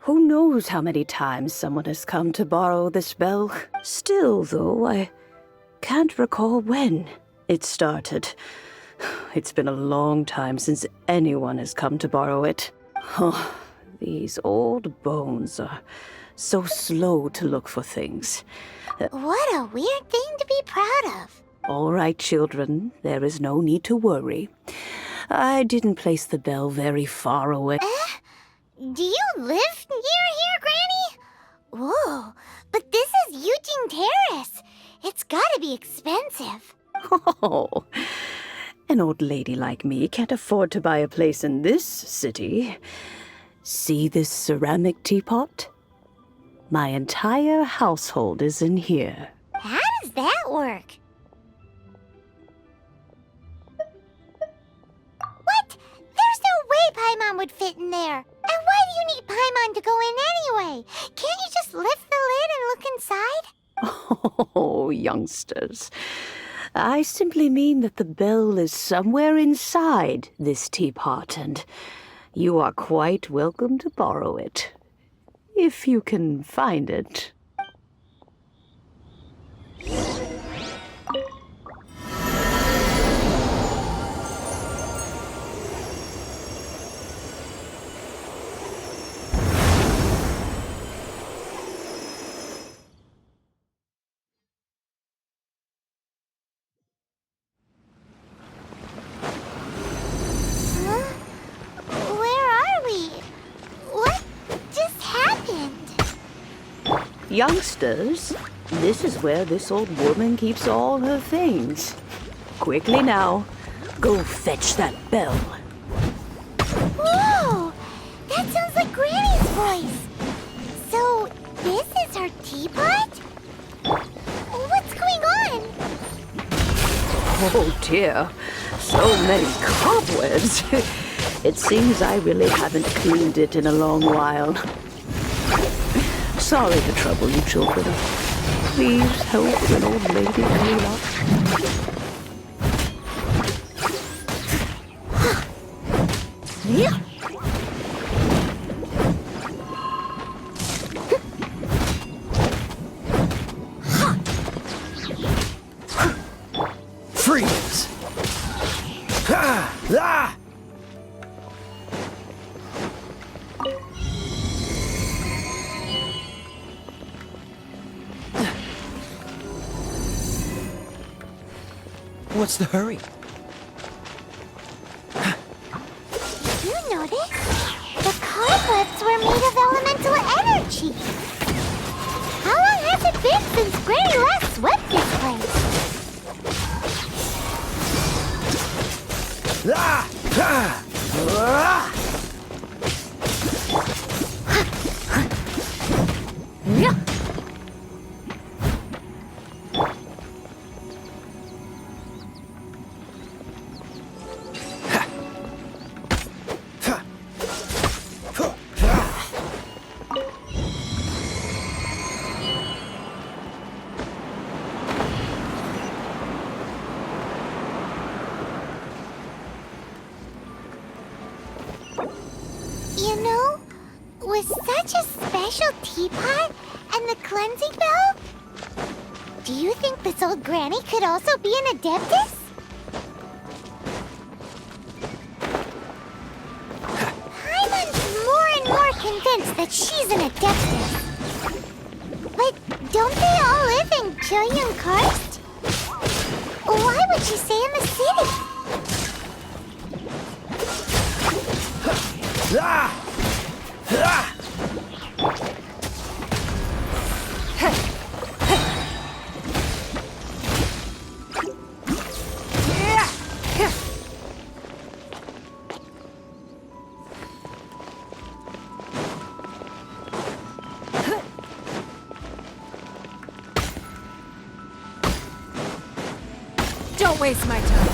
who knows how many times someone has come to borrow this bell. Still, though, I can't recall when it started. It's been a long time since anyone has come to borrow it. Oh, these old bones are so slow to look for things. What a weird thing to be proud of. All right, children, there is no need to worry. I didn't place the bell very far away. Do you live near here, Granny? Whoa, but this is Eugene Terrace. It's gotta be expensive. Oh, an old lady like me can't afford to buy a place in this city. See this ceramic teapot? My entire household is in here. How does that work? What? There's no way Paimon would fit in there. And why do you need Paimon to go in anyway? Can't you just lift the lid and look inside? Oh, youngsters. I simply mean that the bell is somewhere inside this teapot, and you are quite welcome to borrow it, if you can find it. Youngsters, this is where this old woman keeps all her things. Quickly now, go fetch that bell. Whoa! That sounds like Granny's voice. So, this is her teapot? What's going on? Oh dear, so many cobwebs. It seems I really haven't cleaned it in a long while. Sorry to trouble you, children. Please help an old lady clean up. Yeah. Freeze! Ah! Ah! What's the hurry? You notice? The cobwebs were made of elemental energy. How long has it been since Granny last swept this place? Ah! Ah! Ah! Yeah. You know, with such a special teapot and the cleansing bell, do you think this old granny could also be an adeptus? Paimon's more and more convinced that she's an adeptus. But don't they all live in Jueyun Karst? Why would she stay in the city? Don't waste my time.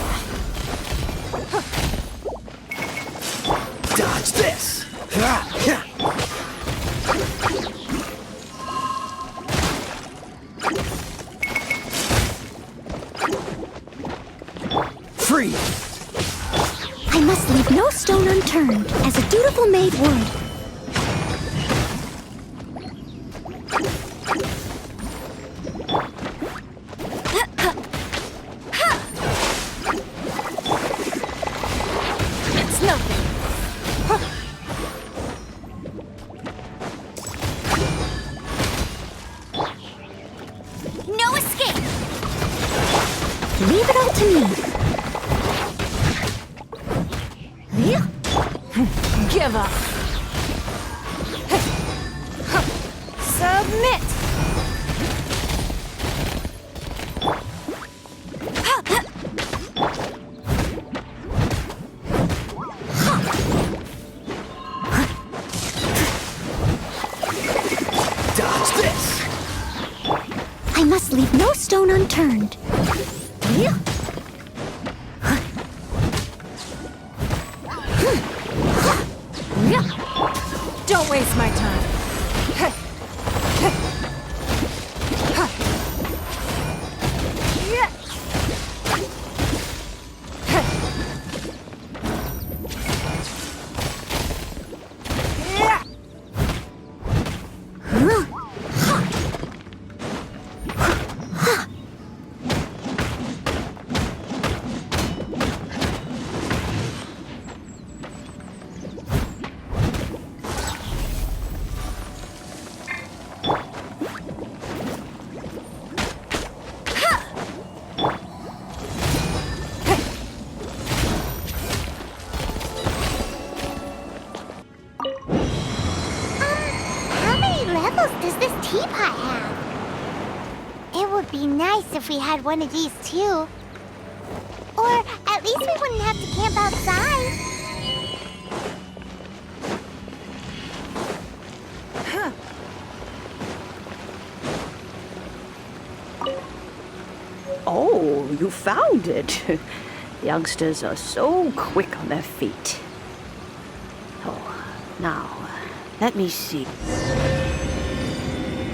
Dodge this! Free! I must leave no stone unturned, as a dutiful maid would. It's nothing. No escape! Leave it all to me. Give up. Submit. Dodge this! I must leave no stone unturned. Don't waste my time. How many levels does this teapot have? It would be nice if we had one of these too. Or at least we wouldn't have to camp outside. Oh, you found it. Youngsters are so quick on their feet. Oh, now, let me see.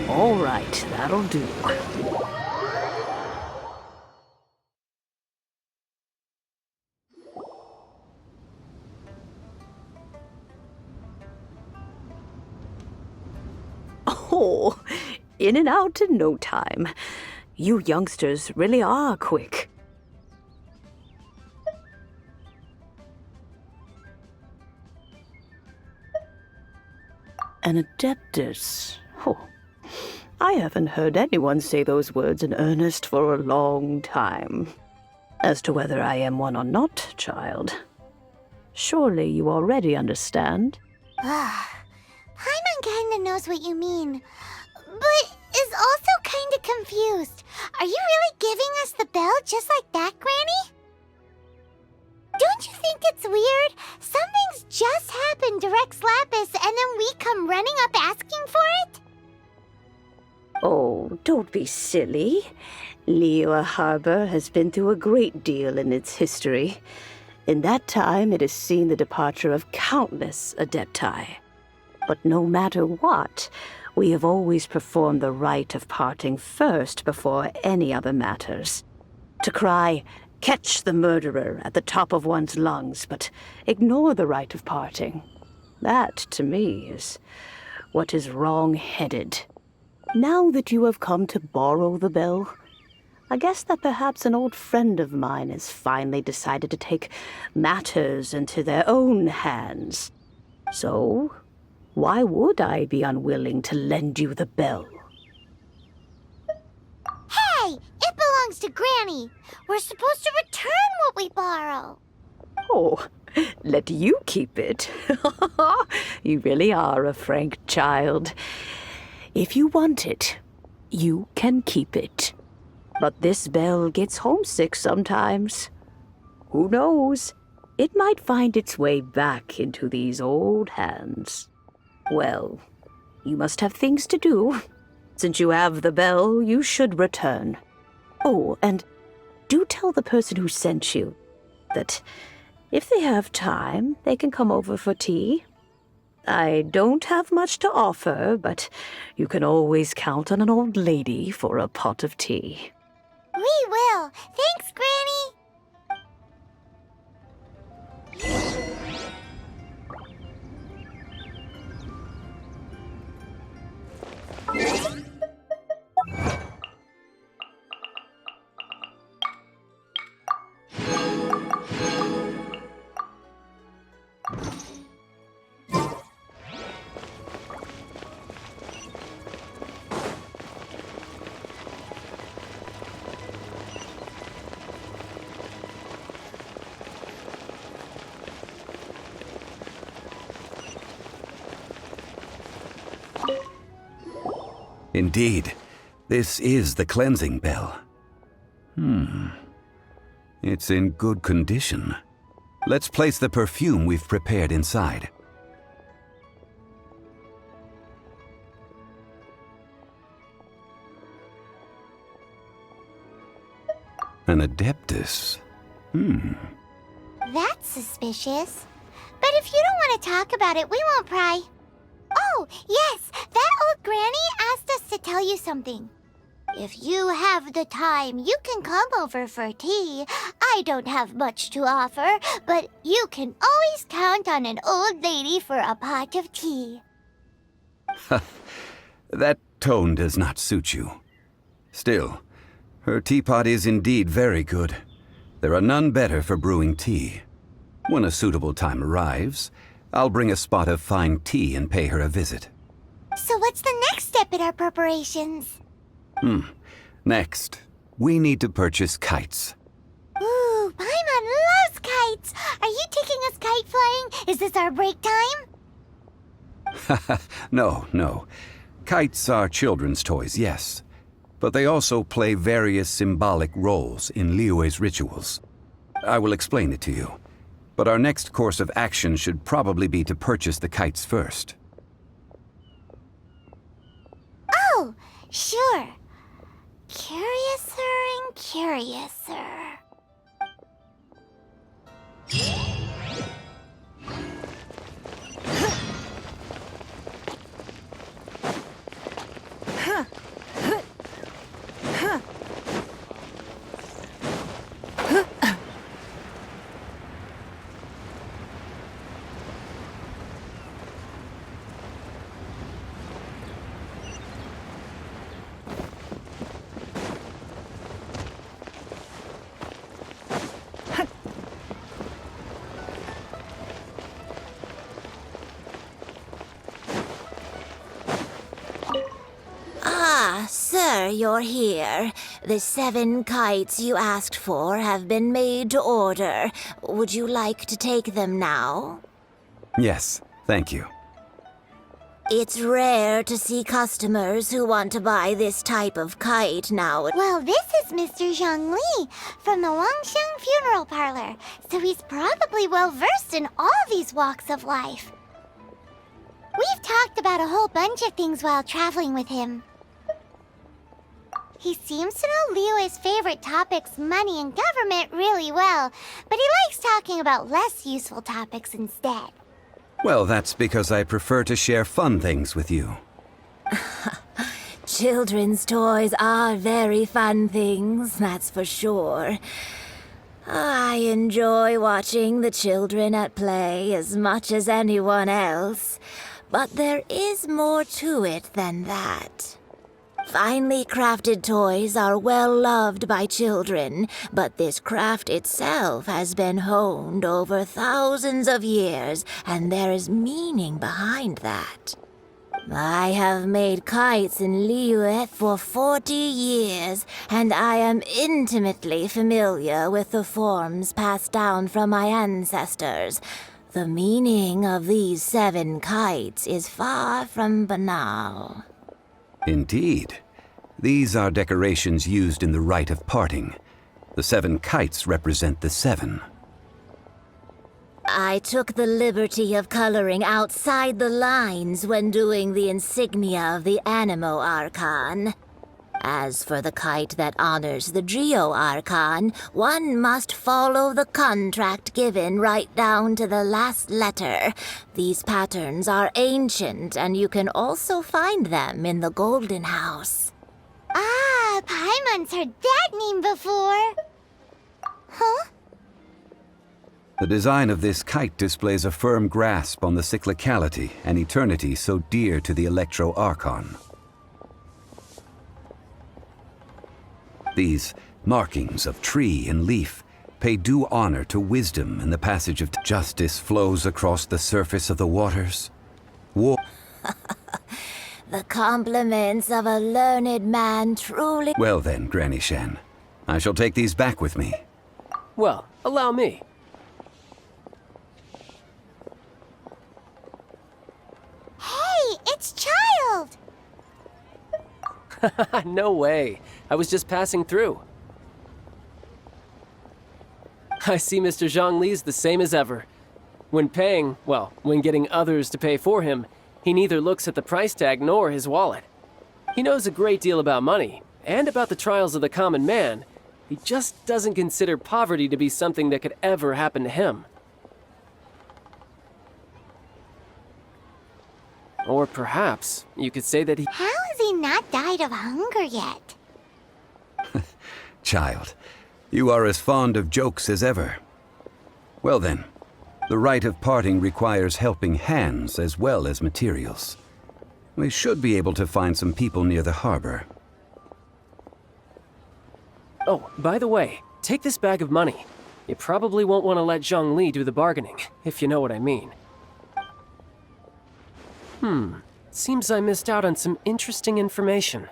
All right, that'll do. Oh, in and out in no time. You youngsters really are quick. An adeptus. Oh, I haven't heard anyone say those words in earnest for a long time. As to whether I am one or not, child, surely you already understand. Paimon kinda knows what you mean, but is also kinda confused. Are you really giving us the bell just like that, Granny? Don't you think it's weird? Something's just happened to Rex Lapis and then we come running up asking for it? Oh, don't be silly. Liyue Harbor has been through a great deal in its history. In that time, it has seen the departure of countless adepti. But no matter what, we have always performed the rite of parting first before any other matters. To cry, "Catch the murderer," at the top of one's lungs, but ignore the rite of parting. That, to me, is what is wrong-headed. Now that you have come to borrow the bell, I guess that perhaps an old friend of mine has finally decided to take matters into their own hands. So, why would I be unwilling to lend you the bell? Hey! It belongs to Granny! We're supposed to return what we borrow! Oh, let you keep it. You really are a frank child. If you want it, you can keep it. But this bell gets homesick sometimes. Who knows? It might find its way back into these old hands. Well, you must have things to do. Since you have the bell, you should return. Oh, and do tell the person who sent you that if they have time, they can come over for tea. I don't have much to offer, but you can always count on an old lady for a pot of tea. We will! Thanks, Granny! Indeed, this is the cleansing bell. It's in good condition. Let's place the perfume we've prepared inside. An Adeptus. That's suspicious. But if you don't want to talk about it, we won't pry. Oh, yes, that old granny asked us to tell you something. If you have the time, you can come over for tea. I don't have much to offer, but you can always count on an old lady for a pot of tea. That tone does not suit you. Still, her teapot is indeed very good. There are none better for brewing tea. When a suitable time arrives, I'll bring a spot of fine tea and pay her a visit. So what's the next step in our preparations? Next, we need to purchase kites. Ooh, Paimon loves kites! Are you taking us kite flying? Is this our break time? No. Kites are children's toys, yes. But they also play various symbolic roles in Liyue's rituals. I will explain it to you. But our next course of action should probably be to purchase the kites first. Oh, sure. Curiouser and curiouser. Sir, you're here. The 7 kites you asked for have been made to order. Would you like to take them now? Yes, thank you. It's rare to see customers who want to buy this type of kite now. Well, this is Mr. Zhongli from the Wangsheng Funeral Parlor, so he's probably well-versed in all these walks of life. We've talked about a whole bunch of things while traveling with him. He seems to know Liyue's favorite topics, money and government, really well, but he likes talking about less useful topics instead. Well, that's because I prefer to share fun things with you. Children's toys are very fun things, that's for sure. I enjoy watching the children at play as much as anyone else, but there is more to it than that. Finely crafted toys are well loved by children, but this craft itself has been honed over thousands of years, and there is meaning behind that. I have made kites in Liyue for 40 years, and I am intimately familiar with the forms passed down from my ancestors. The meaning of these 7 kites is far from banal. Indeed. These are decorations used in the rite of parting. The 7 kites represent the 7. I took the liberty of coloring outside the lines when doing the insignia of the Animo Archon. As for the kite that honors the Geo Archon, one must follow the contract given right down to the last letter. These patterns are ancient, and you can also find them in the Golden House. Ah, Paimon's heard that name before. Huh? The design of this kite displays a firm grasp on the cyclicality and eternity so dear to the Electro Archon. These markings of tree and leaf pay due honor to wisdom, and the passage of justice flows across the surface of the waters. The compliments of a learned man truly... Well then, Granny Shan, I shall take these back with me. Well, allow me. Hey, it's Child! No way. I was just passing through. I see Mr. Zhongli's the same as ever. When paying, well, when getting others to pay for him, he neither looks at the price tag nor his wallet. He knows a great deal about money, and about the trials of the common man. He just doesn't consider poverty to be something that could ever happen to him. Or perhaps you could say that he... How has he not died of hunger yet? Child, you are as fond of jokes as ever. Well then, the rite of parting requires helping hands as well as materials. We should be able to find some people near the harbor. Oh, by the way, take this bag of money. You probably won't want to let Zhongli do the bargaining, if you know what I mean. Seems I missed out on some interesting information.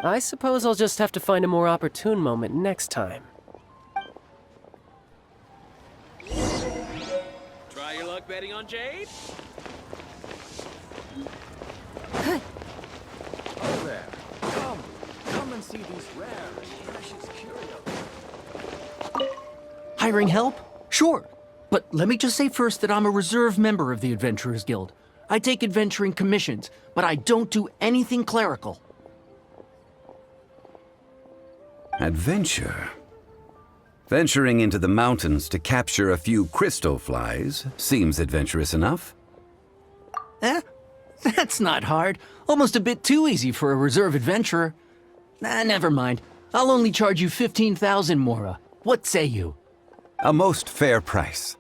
I suppose I'll just have to find a more opportune moment next time. Try your luck betting on Jade? Oh there. Come and see these rare and precious curios. Hiring help? Sure. But let me just say first that I'm a reserve member of the Adventurers Guild. I take adventuring commissions, but I don't do anything clerical. Adventure? Venturing into the mountains to capture a few crystal flies seems adventurous enough. That's not hard. Almost a bit too easy for a reserve adventurer. Never mind. I'll only charge you 15,000 Mora. What say you? A most fair price.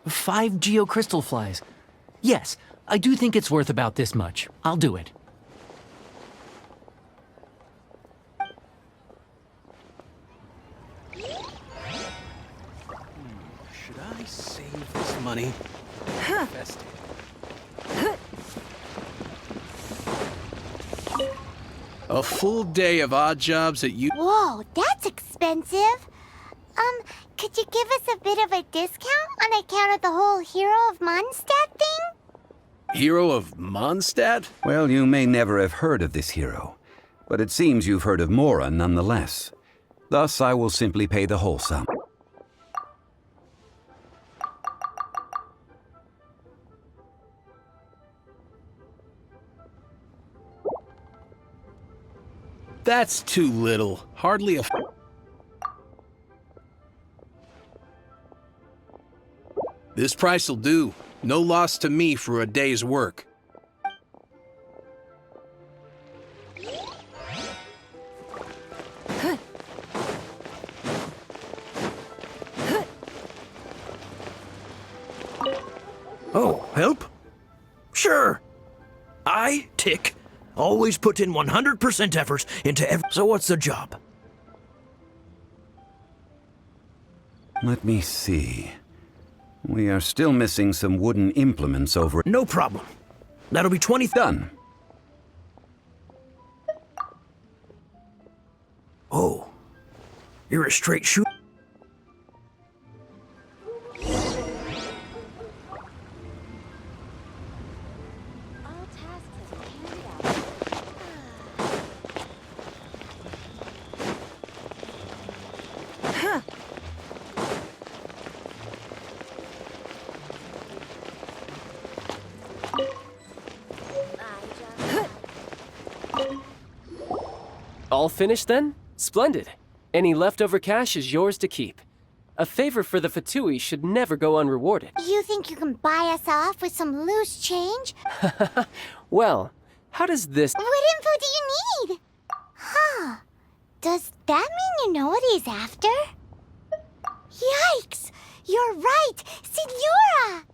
Five geocrystal flies. Yes, I do think it's worth about this much. I'll do it. Should I save this money? Invest it. A full day of odd jobs at you. Whoa, that's expensive. Could you give us a bit of a discount on account of the whole Hero of Mondstadt thing? Hero of Mondstadt? Well, you may never have heard of this hero, but it seems you've heard of Mora nonetheless. Thus, I will simply pay the whole sum. That's too little. Hardly a... This price'll do. No loss to me for a day's work. Oh, help? Sure. I, Tick, always put in 100% effort into every... So what's the job? Let me see. We are still missing some wooden implements over... No problem. That'll be 20... Done. Oh. You're a straight shoot... All finished then? Splendid. Any leftover cash is yours to keep. A favor for the Fatui should never go unrewarded. You think you can buy us off with some loose change? Well, how does this... What info do you need? Huh. Does that mean you know what he's after? Yikes! You're right! Signora!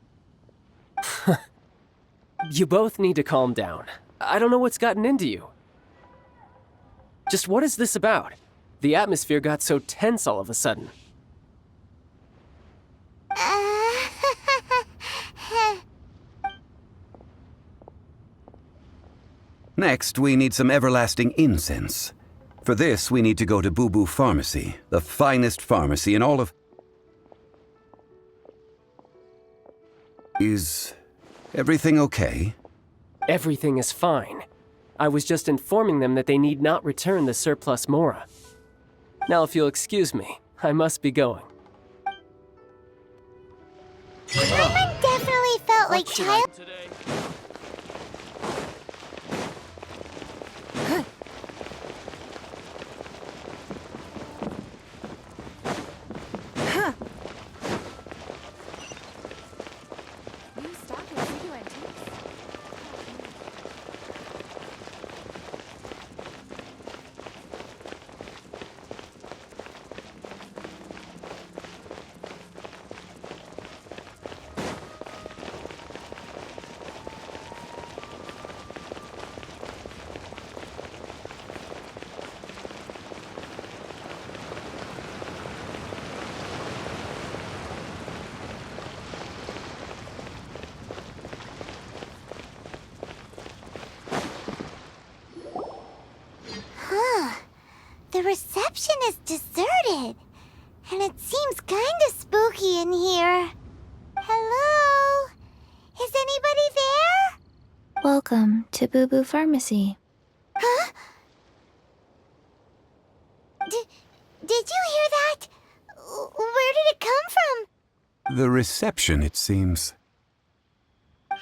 You both need to calm down. I don't know what's gotten into you. Just what is this about? The atmosphere got so tense all of a sudden. Next, we need some everlasting incense. For this, we need to go to Boo Boo Pharmacy, the finest pharmacy in all of... Is everything okay? Everything is fine. I was just informing them that they need not return the surplus Mora. Now, if you'll excuse me, I must be going. Paimon definitely felt like child... The reception is deserted, and it seems kinda spooky in here. Hello? Is anybody there? Welcome to Boo Boo Pharmacy. Huh? Did you hear that? Where did it come from? The reception, it seems. How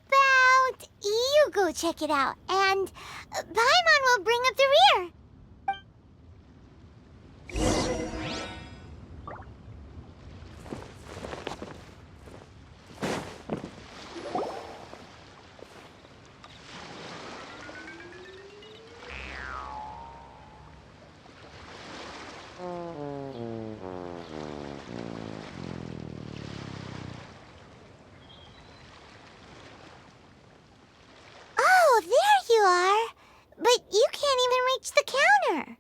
about you go check it out, and Paimon will bring up the rear. Oh, there you are. But you can't even reach the counter.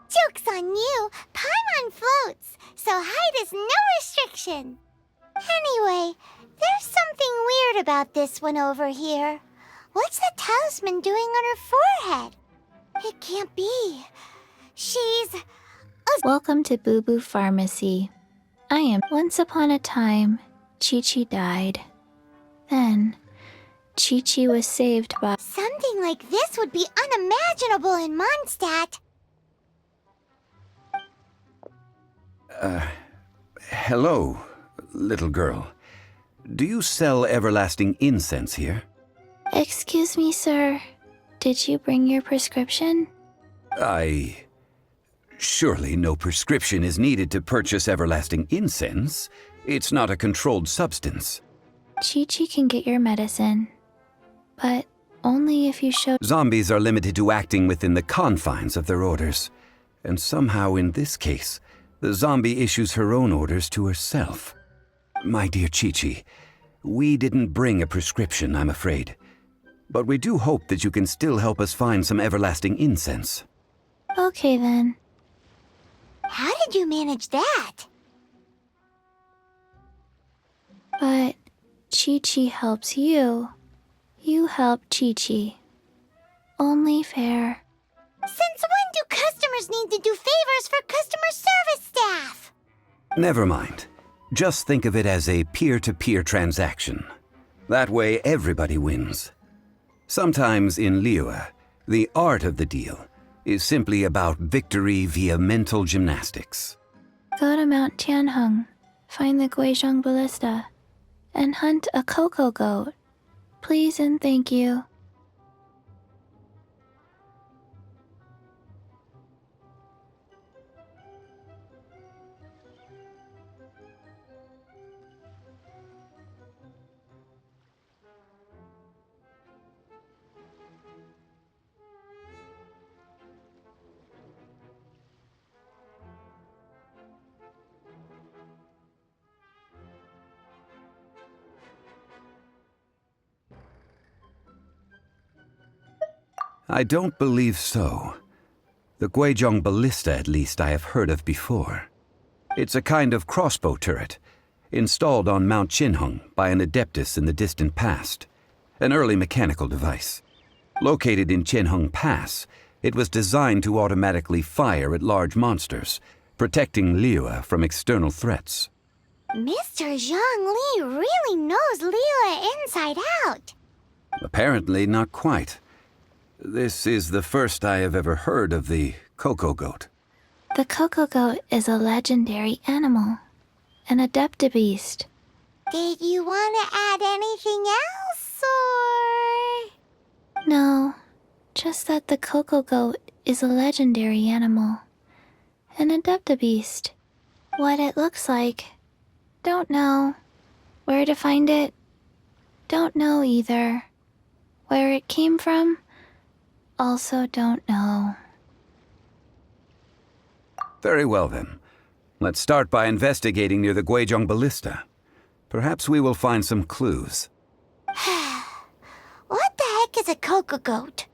Joke's on you. Paimon floats, so height is no restriction. Anyway, there's something weird about this one over here. What's the talisman doing on her forehead? It can't be. She's... Welcome to Boo Boo Pharmacy. I am... Once upon a time, Chi-Chi died. Then, Chi-Chi was saved by... Something like this would be unimaginable in Mondstadt. Hello, little girl. Do you sell everlasting incense here? Excuse me, sir. Did you bring your prescription? Surely no prescription is needed to purchase everlasting incense. It's not a controlled substance. Chi-Chi can get your medicine, but only if you show— Zombies are limited to acting within the confines of their orders. And somehow in this case, the zombie issues her own orders to herself. My dear Chi-Chi, we didn't bring a prescription, I'm afraid. But we do hope that you can still help us find some everlasting incense. Okay, then. How did you manage that? But Chi-Chi helps you. You help Chi-Chi. Only fair. Since when do customers need to do favors for customer service staff? Never mind. Just think of it as a peer-to-peer transaction. That way everybody wins. Sometimes in Liyue, the art of the deal is simply about victory via mental gymnastics. Go to Mount Tianheng, find the Guizhong Ballista, and hunt a cocoa goat. Please and thank you. I don't believe so. The Guizhong Ballista, at least, I have heard of before. It's a kind of crossbow turret, installed on Mount Qinheng by an adeptus in the distant past. An early mechanical device. Located in Qinheng Pass, it was designed to automatically fire at large monsters, protecting Liyue from external threats. Mr. Zhongli really knows Liyue inside out. Apparently not quite. This is the first I have ever heard of the cocoa goat. The cocoa goat is a legendary animal, an adeptabeast. Did you want to add anything else, or...? No, just that the cocoa goat is a legendary animal, an adeptabeast. What it looks like, don't know. Where to find it, don't know either. Where it came from, also don't know. Very well then. Let's start by investigating near the Guizhong Ballista. Perhaps we will find some clues. What the heck is a cocoa goat?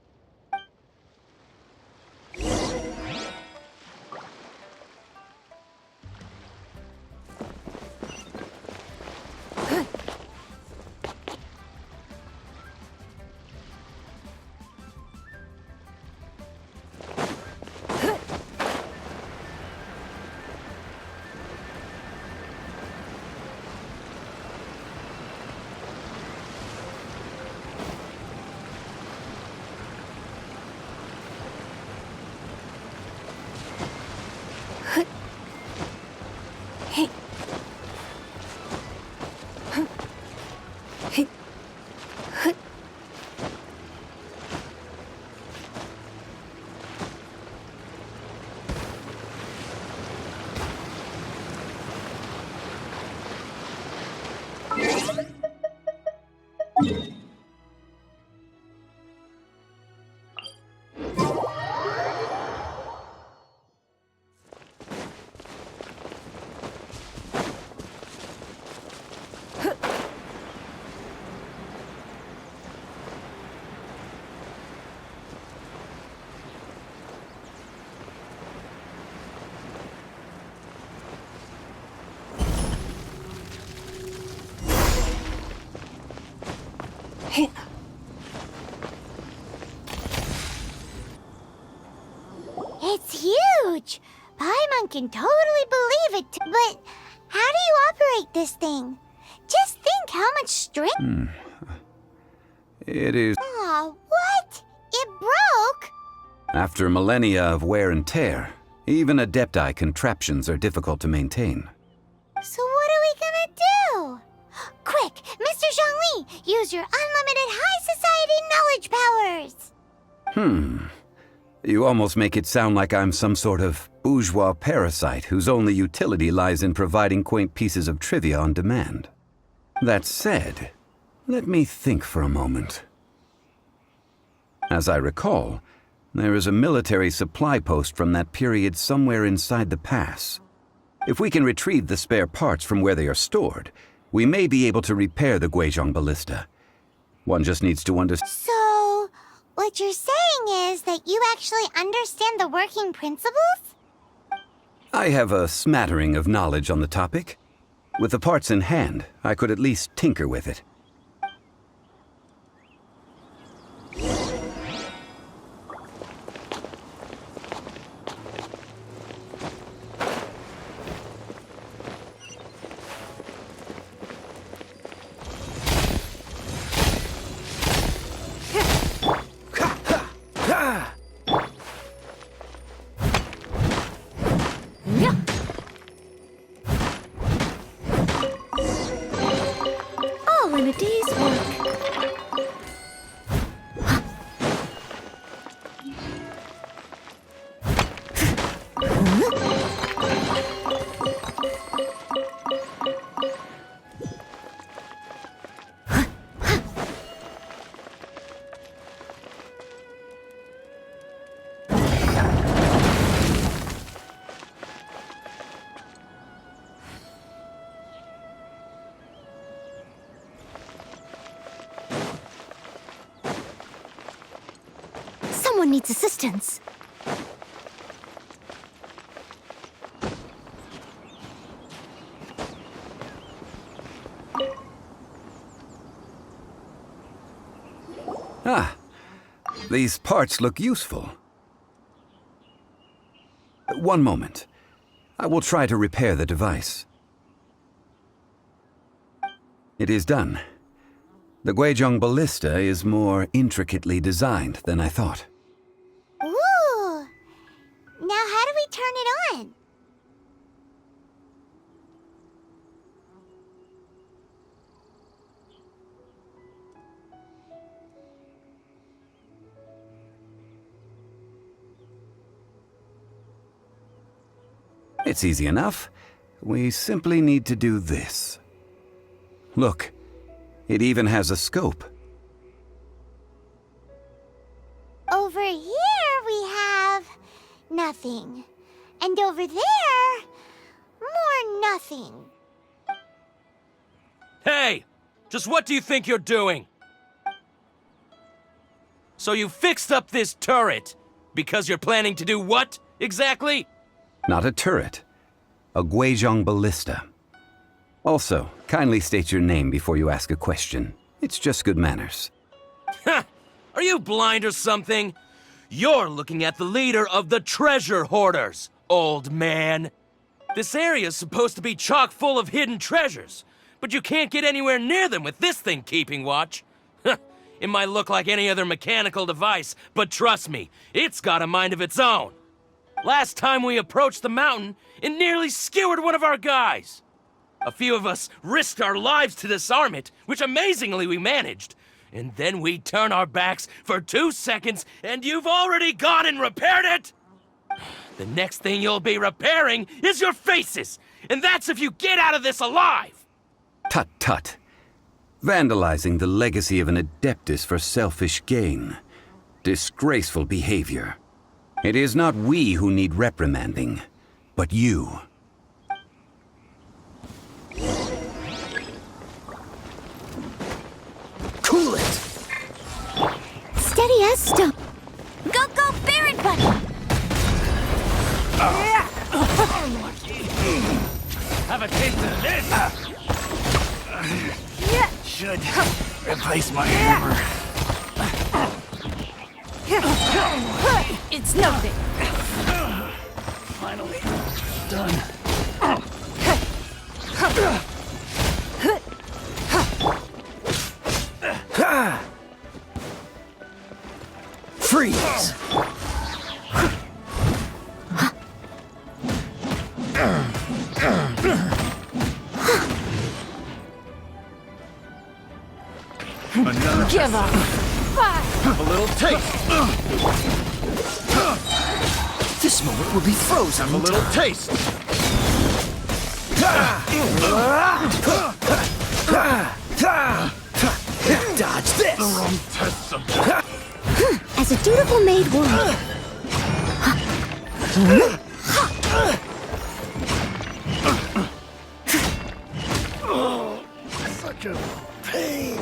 It's huge! Paimon can totally believe it, but how do you operate this thing? Just think how much strength— It is... Aw, what? It broke? After millennia of wear and tear, even Adepti contraptions are difficult to maintain. So what are we gonna do? Quick, Mr. Zhongli, Use your unlimited high society knowledge powers! You almost make it sound like I'm some sort of bourgeois parasite whose only utility lies in providing quaint pieces of trivia on demand. That said, let me think for a moment. As I recall, there is a military supply post from that period somewhere inside the pass. If we can retrieve the spare parts from where they are stored, we may be able to repair the Guizhong ballista. One just needs to understand. So, what you're saying is that you actually understand the working principles? I have a smattering of knowledge on the topic. With the parts in hand, I could at least tinker with it. All in a day's work. Someone needs assistance. Ah, these parts look useful. One moment. I will try to repair the device. It is done. The Guizhong ballista is more intricately designed than I thought. Ooh! Now how do we turn it on? It's easy enough. We simply need to do this. Look, it even has a scope. Over here we have nothing. And over there, more nothing. Hey! Just what do you think you're doing? So you fixed up this turret because you're planning to do what, exactly? Not a turret. A Guizhong ballista. Also, kindly state your name before you ask a question. It's just good manners. Ha! Are you blind or something? You're looking at the leader of the treasure hoarders, old man. This area's supposed to be chock full of hidden treasures, but you can't get anywhere near them with this thing keeping watch. It might look like any other mechanical device, but trust me, it's got a mind of its own. Last time we approached the mountain, it nearly skewered one of our guys. A few of us risked our lives to disarm it, which amazingly we managed. And then we turn our backs for 2 seconds, and you've already gone and repaired it? The next thing you'll be repairing is your faces, and that's if you get out of this alive! Tut tut. Vandalizing the legacy of an adeptus for selfish gain. Disgraceful behavior. It is not we who need reprimanding, but you. Cool it! Steady as stone. Go, go, Barret Buddy! Have a taste of this! Should replace my hammer. It's nothing. Finally done. Freeze! Another Give up. Have a little taste. This moment will be frozen. Have a little taste. Dodge this. The wrong test subject. As a dutiful maid would. Such a pain.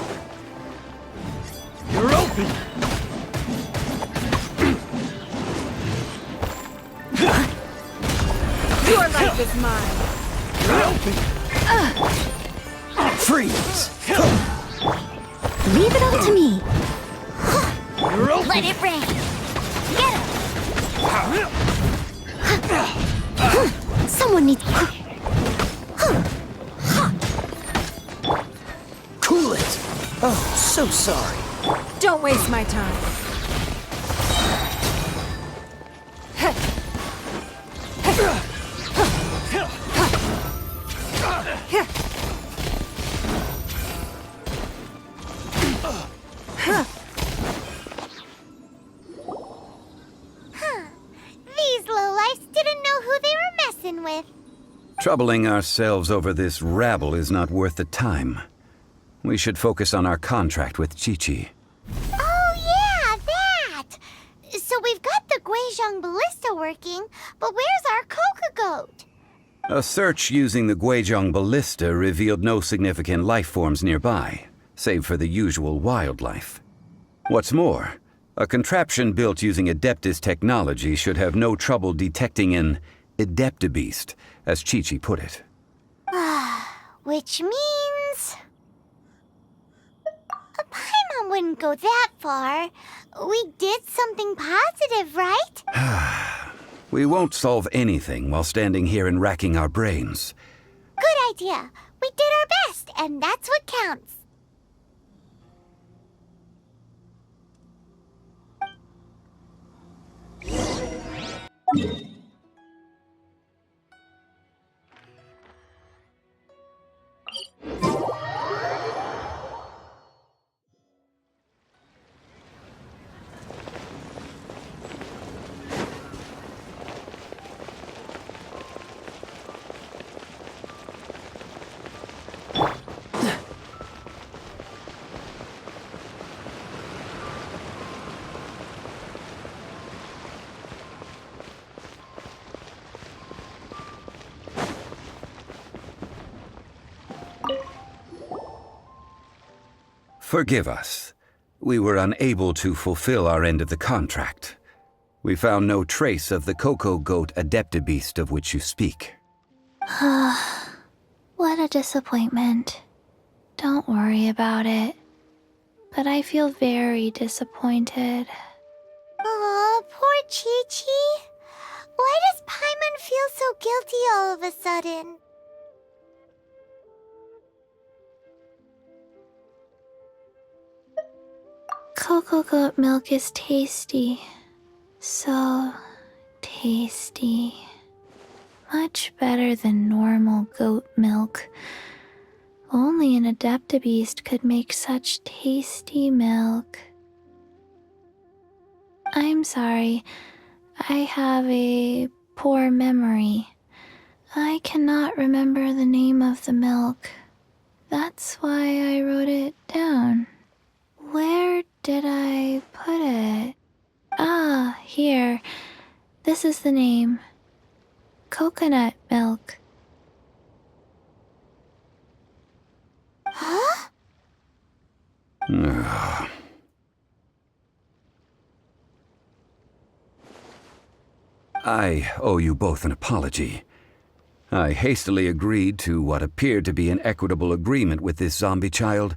You're open. Your life is mine. You're open. Freeze. Leave it all to me. You're open. Let it rain. Get him. Someone needs. Cool it. Oh, so sorry. Don't waste my time. These lowlifes didn't know who they were messing with. Troubling ourselves over this rabble is not worth the time. We should focus on our contract with Chi-Chi. Oh, yeah, that! So we've got the Guizhong ballista working, but where's our Coca Goat? A search using the Guizhong ballista revealed no significant life forms nearby, save for the usual wildlife. What's more, a contraption built using Adeptus technology should have no trouble detecting an Adeptabeast, as Chi-Chi put it. Which means... Paimon wouldn't go that far. We did something positive, right? We won't solve anything while standing here and racking our brains. Good idea. We did our best, and that's what counts. Forgive us. We were unable to fulfill our end of the contract. We found no trace of the Coco Goat Adeptabeast of which you speak. What a disappointment. Don't worry about it. But I feel very disappointed. Aw, poor Chi-Chi. Why does Paimon feel so guilty all of a sudden? Cocoa goat milk is tasty. So tasty. Much better than normal goat milk. Only an Adeptabeast could make such tasty milk. I'm sorry. I have a poor memory. I cannot remember the name of the milk. That's why I wrote it down. Where did I put it? Ah, here. This is the name. Coconut milk. Huh? I owe you both an apology. I hastily agreed to what appeared to be an equitable agreement with this zombie child,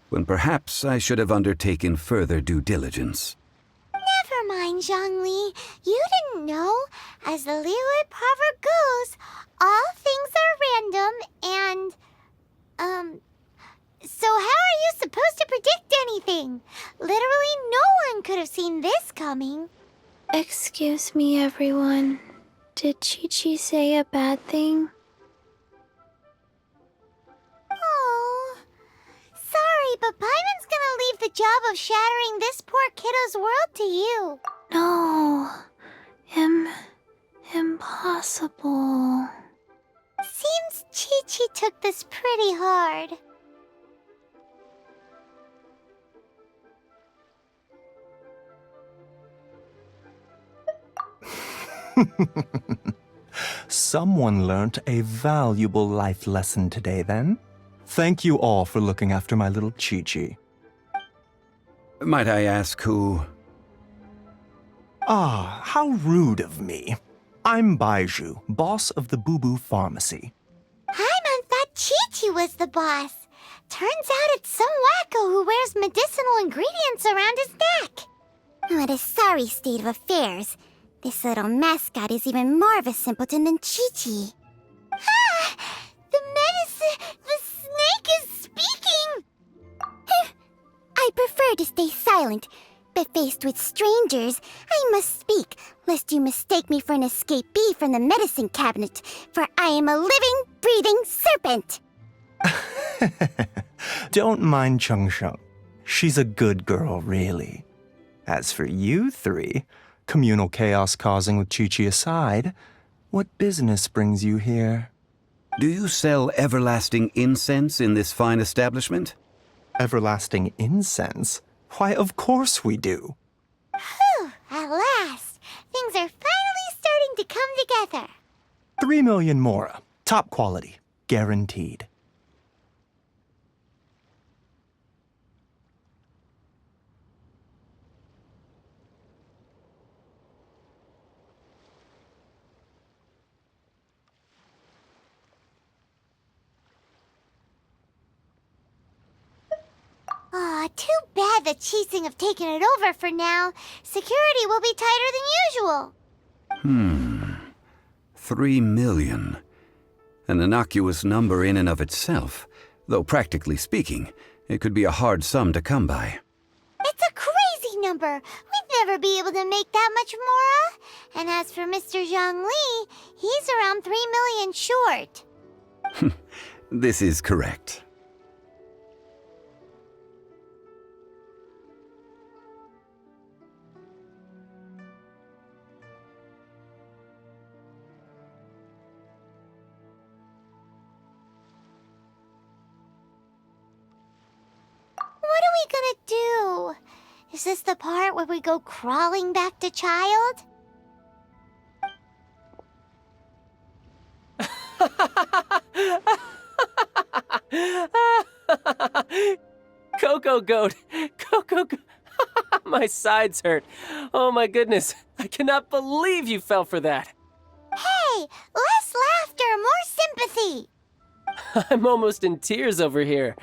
when perhaps I should have undertaken further due diligence. Never mind, Zhongli. You didn't know. As the Liyue proverb goes, all things are random and, so how are you supposed to predict anything? Literally no one could have seen this coming. Excuse me, everyone. Did Chi-Chi say a bad thing? Oh, sorry, but Paimon's gonna of shattering this poor kiddo's world to you. No. Impossible. Seems Chi-Chi took this pretty hard. Someone learnt a valuable life lesson today, then. Thank you all for looking after my little Chi-Chi. Might I ask who? Ah, how rude of me. I'm Baiju, boss of the Boo Boo Pharmacy. Paimon thought Chi-Chi was the boss. Turns out it's some wacko who wears medicinal ingredients around his neck. What a sorry state of affairs. This little mascot is even more of a simpleton than Chi-Chi. Ah! The snake is speaking! I prefer to stay silent, but faced with strangers, I must speak, lest you mistake me for an escapee from the medicine cabinet, for I am a living, breathing serpent! Don't mind Chung Sheng. She's a good girl, really. As for you three, communal chaos causing with Chi-Chi aside, what business brings you here? Do you sell everlasting incense in this fine establishment? Everlasting incense? Why, of course we do. Whew, at last. Things are finally starting to come together. 3 million mora. Top quality. Guaranteed. Aw, too bad the Chising have taken it over for now. Security will be tighter than usual. 3 million. An innocuous number in and of itself, though practically speaking, it could be a hard sum to come by. It's a crazy number. We'd never be able to make that much mora. And as for Mr. Zhongli, he's around 3 million short. This is correct. What are we gonna do? Is this the part where we go crawling back to child? Coco Goat! Coco Goat! My sides hurt. Oh my goodness. I cannot believe you fell for that. Hey, less laughter, more sympathy. I'm almost in tears over here.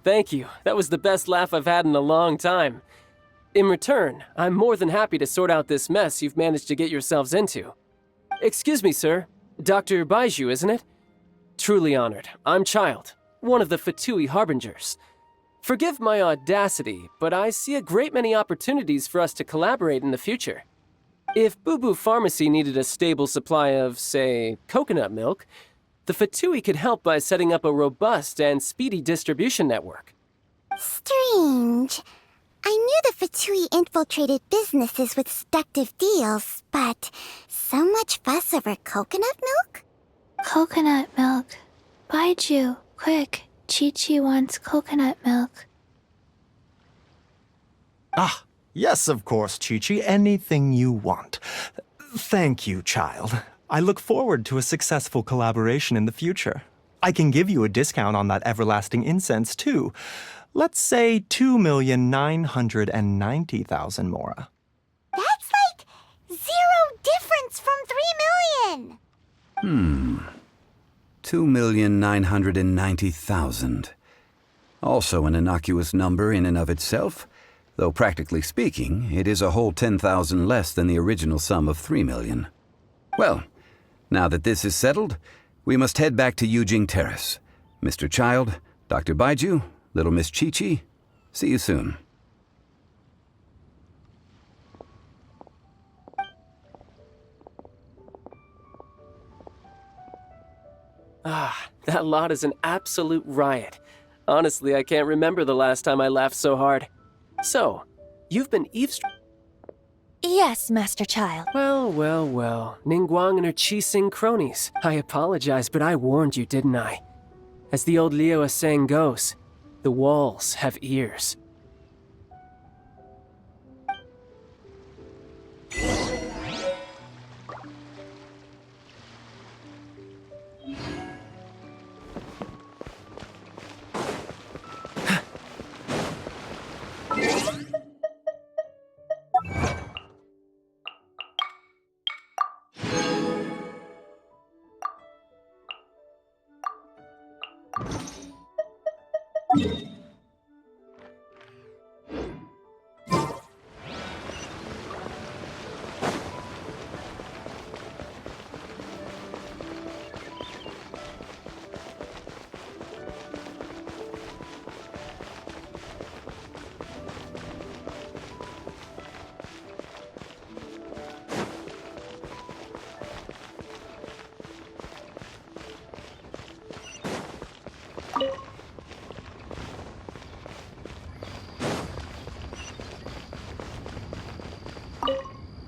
Thank you. That was the best laugh I've had in a long time. In return, I'm more than happy to sort out this mess you've managed to get yourselves into. Excuse me, sir. Dr. Baiju, isn't it? Truly honored. I'm Child, one of the Fatui Harbingers. Forgive my audacity, but I see a great many opportunities for us to collaborate in the future. If Boo Boo Pharmacy needed a stable supply of, say, coconut milk, the Fatui could help by setting up a robust and speedy distribution network. Strange. I knew the Fatui infiltrated businesses with seductive deals, but so much fuss over coconut milk? Coconut milk. Baiju, quick. Chi-Chi wants coconut milk. Ah, yes, of course, Chi-Chi. Anything you want. Thank you, child. I look forward to a successful collaboration in the future. I can give you a discount on that everlasting incense, too. Let's say 2,990,000 mora. That's like 0 difference from 3 million. 2,990,000. Also an innocuous number in and of itself, though practically speaking, it is a whole 10,000 less than the original sum of 3 million. Well, now that this is settled, we must head back to Yujing Terrace. Mr. Child, Dr. Baiju, little Miss Chi-Chi, see you soon. That lot is an absolute riot. Honestly, I can't remember the last time I laughed so hard. So, you've been eavesdropping. Yes, Master Child. Well. Ningguang and her Qi-Sing cronies. I apologize, but I warned you, didn't I? As the old Liyue saying goes, the walls have ears.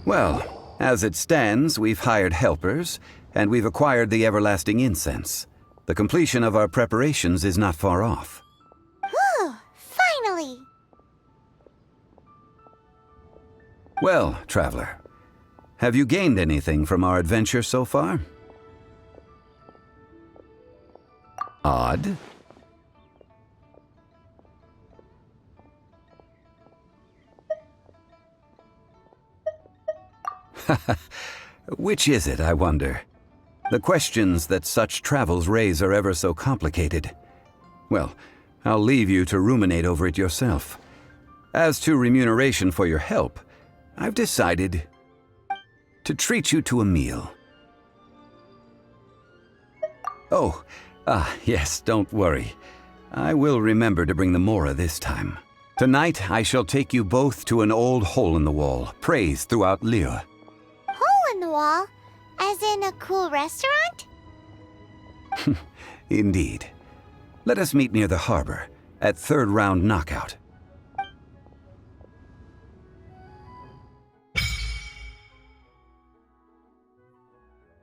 Well, as it stands, we've hired helpers, and we've acquired the everlasting incense. The completion of our preparations is not far off. Whew, finally! Well, traveler, have you gained anything from our adventure so far? Odd. Which is it, I wonder? The questions that such travels raise are ever so complicated. Well, I'll leave you to ruminate over it yourself. As to remuneration for your help, I've decided to treat you to a meal. Oh, yes, don't worry. I will remember to bring the Mora this time. Tonight, I shall take you both to an old hole-in-the-wall, praised throughout Liyue. Hole in the wall? As in a cool restaurant? Indeed. Let us meet near the harbor, at third round knockout.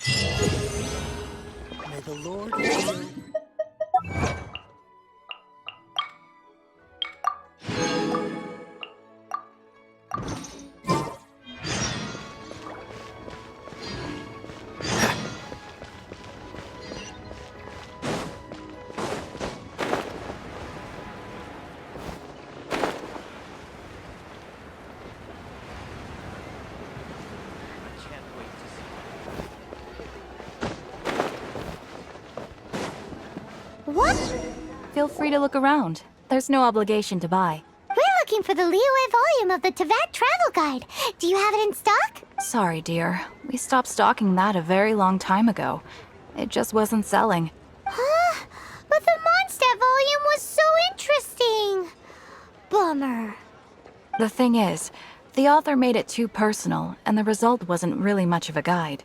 May the Lord heal. What? Feel free to look around. There's no obligation to buy. We're looking for the Liyue volume of the Tevat Travel Guide. Do you have it in stock? Sorry, dear. We stopped stocking that a very long time ago. It just wasn't selling. Huh? But the Mondstadt volume was so interesting. Bummer. The thing is, the author made it too personal, and the result wasn't really much of a guide.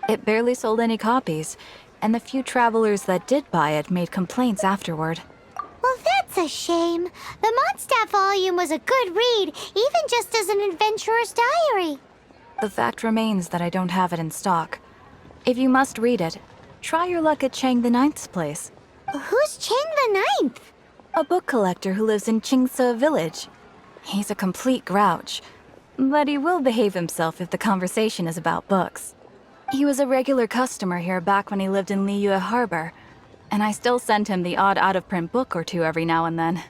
It barely sold any copies, and the few travelers that did buy it made complaints afterward. Well, that's a shame. The Mondstadt volume was a good read, even just as an adventurer's diary. The fact remains that I don't have it in stock. If you must read it, try your luck at Chang the Ninth's place. Who's Chang the Ninth? A book collector who lives in Qingse village. He's a complete grouch, but he will behave himself if the conversation is about books. He was a regular customer here back when he lived in Liyue Harbor, and I still send him the odd out-of-print book or two every now and then.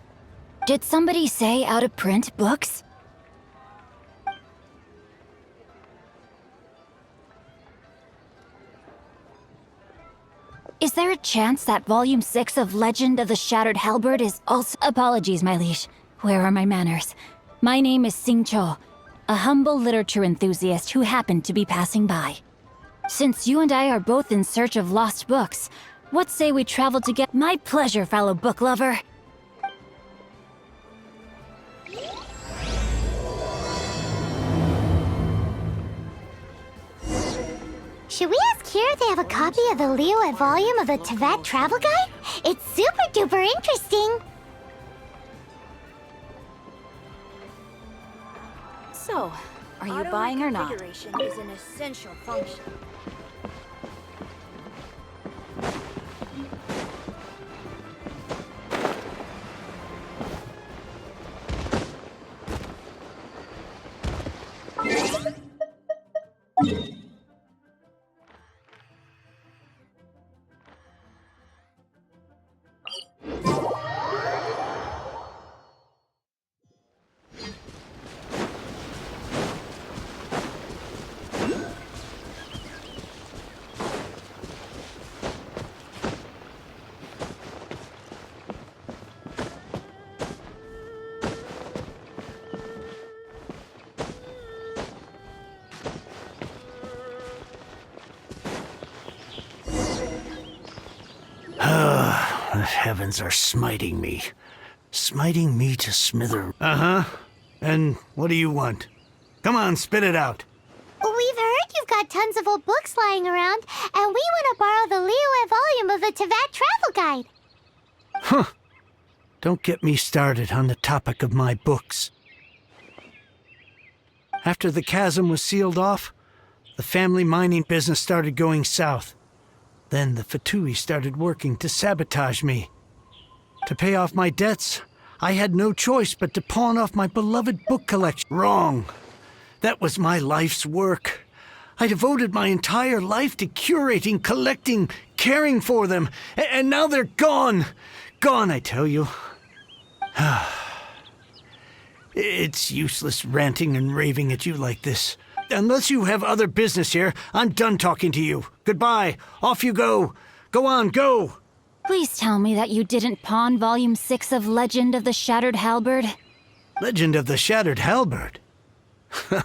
Did somebody say out-of-print books? Is there a chance that Volume 6 of Legend of the Shattered Halberd is also— Apologies, my liege. Where are my manners? My name is Sing Cho, a humble literature enthusiast who happened to be passing by. Since you and I are both in search of lost books, what say we travel together? My pleasure, fellow book lover. Should we ask here if they have a copy of the Liyue volume of the Tevat Travel Guide? It's super duper interesting. So, are you buying or not? Auto-reconfiguration is an essential function. The heavens are smiting me. Smiting me to smither. Uh-huh. And what do you want? Come on, spit it out. We've heard you've got tons of old books lying around, and we want to borrow the Liyue volume of the Teyvat Travel Guide. Huh. Don't get me started on the topic of my books. After the chasm was sealed off, the family mining business started going south. Then the Fatui started working to sabotage me. To pay off my debts, I had no choice but to pawn off my beloved book collection. Wrong. That was my life's work. I devoted my entire life to curating, collecting, caring for them, and now they're gone. Gone, I tell you. It's useless ranting and raving at you like this. Unless you have other business here, I'm done talking to you. Goodbye. Off you go. Go on, go. Please tell me that you didn't pawn Volume 6 of Legend of the Shattered Halberd. Legend of the Shattered Halberd?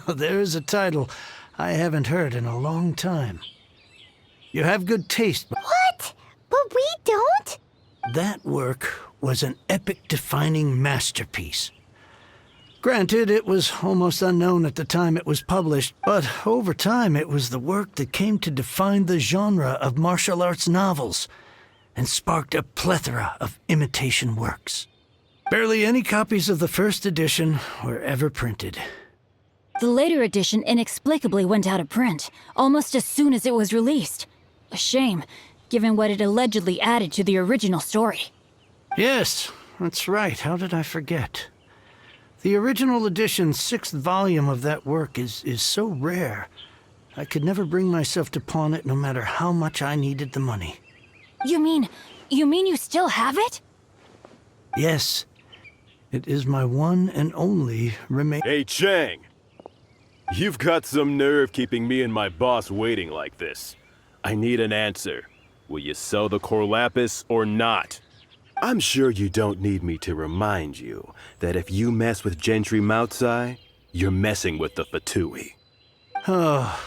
There's a title I haven't heard in a long time. You have good taste, but... What? But we don't? That work was an epic-defining masterpiece. Granted, it was almost unknown at the time it was published, but over time it was the work that came to define the genre of martial arts novels and sparked a plethora of imitation works. Barely any copies of the first edition were ever printed. The later edition inexplicably went out of print, almost as soon as it was released. A shame, given what it allegedly added to the original story. Yes, that's right. How did I forget? The original edition's 6th volume of that work is so rare, I could never bring myself to pawn it no matter how much I needed the money. You mean you still have it? Yes. It is my one and only remain. Hey, Chang! You've got some nerve keeping me and my boss waiting like this. I need an answer. Will you sell the core lapis or not? I'm sure you don't need me to remind you that if you mess with Gentry Moutsai, you're messing with the Fatui. Oh,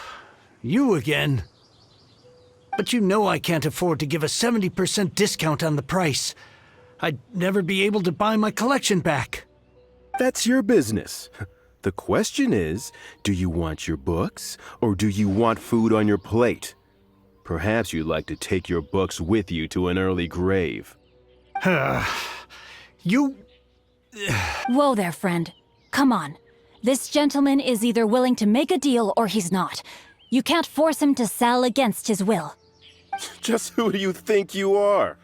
you again. But you know I can't afford to give a 70% discount on the price. I'd never be able to buy my collection back. That's your business. The question is, do you want your books, or do you want food on your plate? Perhaps you'd like to take your books with you to an early grave. You... Whoa there, friend. Come on. This gentleman is either willing to make a deal or he's not. You can't force him to sell against his will. Just who do you think you are?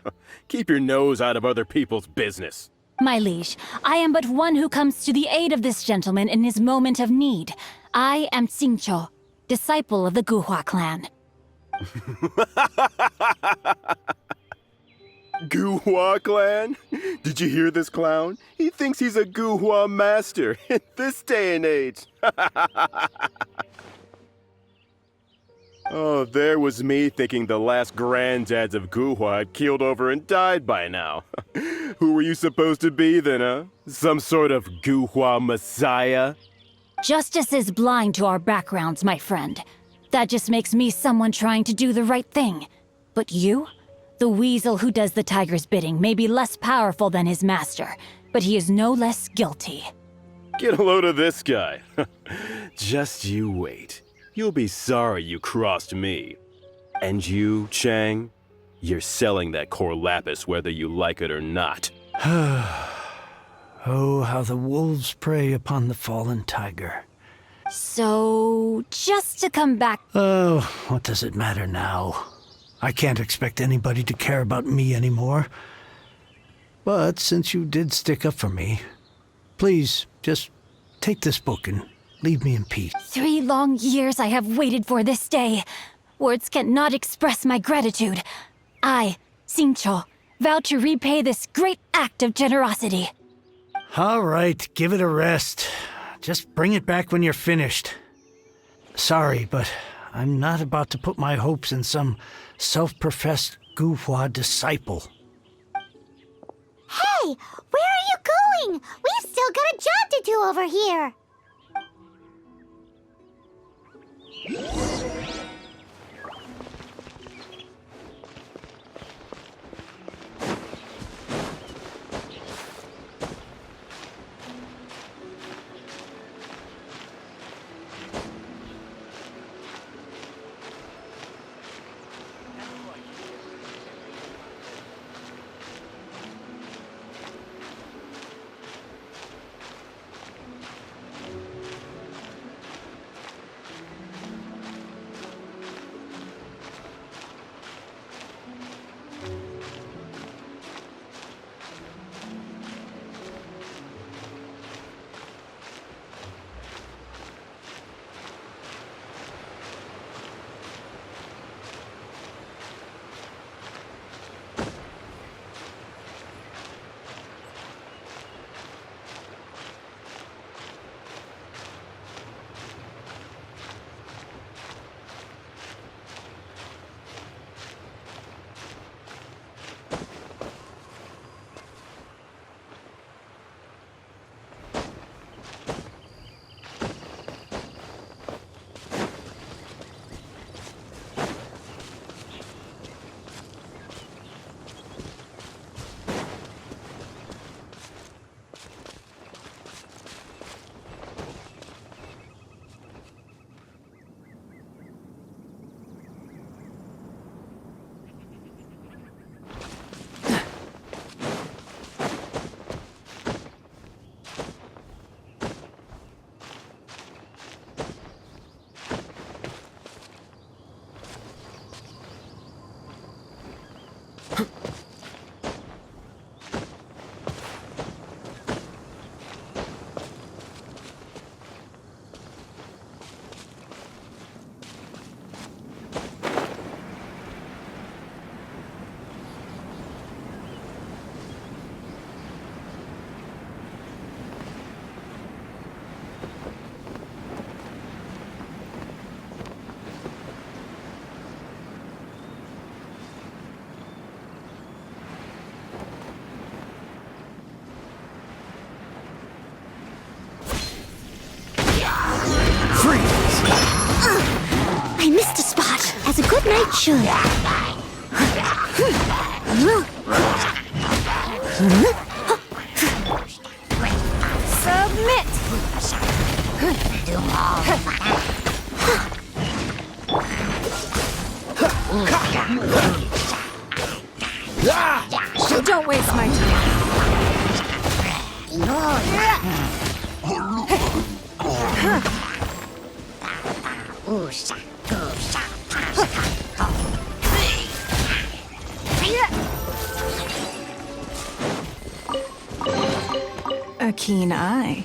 Keep your nose out of other people's business. My liege, I am but one who comes to the aid of this gentleman in his moment of need. I am Xingqiu, disciple of the Guhua clan. Guhua clan? Did you hear this clown? He thinks he's a Guhua master in this day and age. Oh, there was me thinking the last granddads of Guhua had keeled over and died by now. Who were you supposed to be then, huh? Some sort of Guhua messiah? Justice is blind to our backgrounds, my friend. That just makes me someone trying to do the right thing. But you? The weasel who does the tiger's bidding may be less powerful than his master, but he is no less guilty. Get a load of this guy. Just you wait. You'll be sorry you crossed me. And you, Chang, you're selling that core lapis whether you like it or not. Oh, how the wolves prey upon the fallen tiger. So, just to come back. Oh, what does it matter now? I can't expect anybody to care about me anymore. But since you did stick up for me, please, just take this book and leave me in peace. 3 long years I have waited for this day. Words cannot express my gratitude. I, Sincho, vow to repay this great act of generosity. All right, give it a rest. Just bring it back when you're finished. Sorry, but I'm not about to put my hopes in some self-professed Guhua disciple. Hey, where are you going? We've still got a job to do over here. I missed a spot, as a good knight should. Submit! Don't waste my time. A keen eye.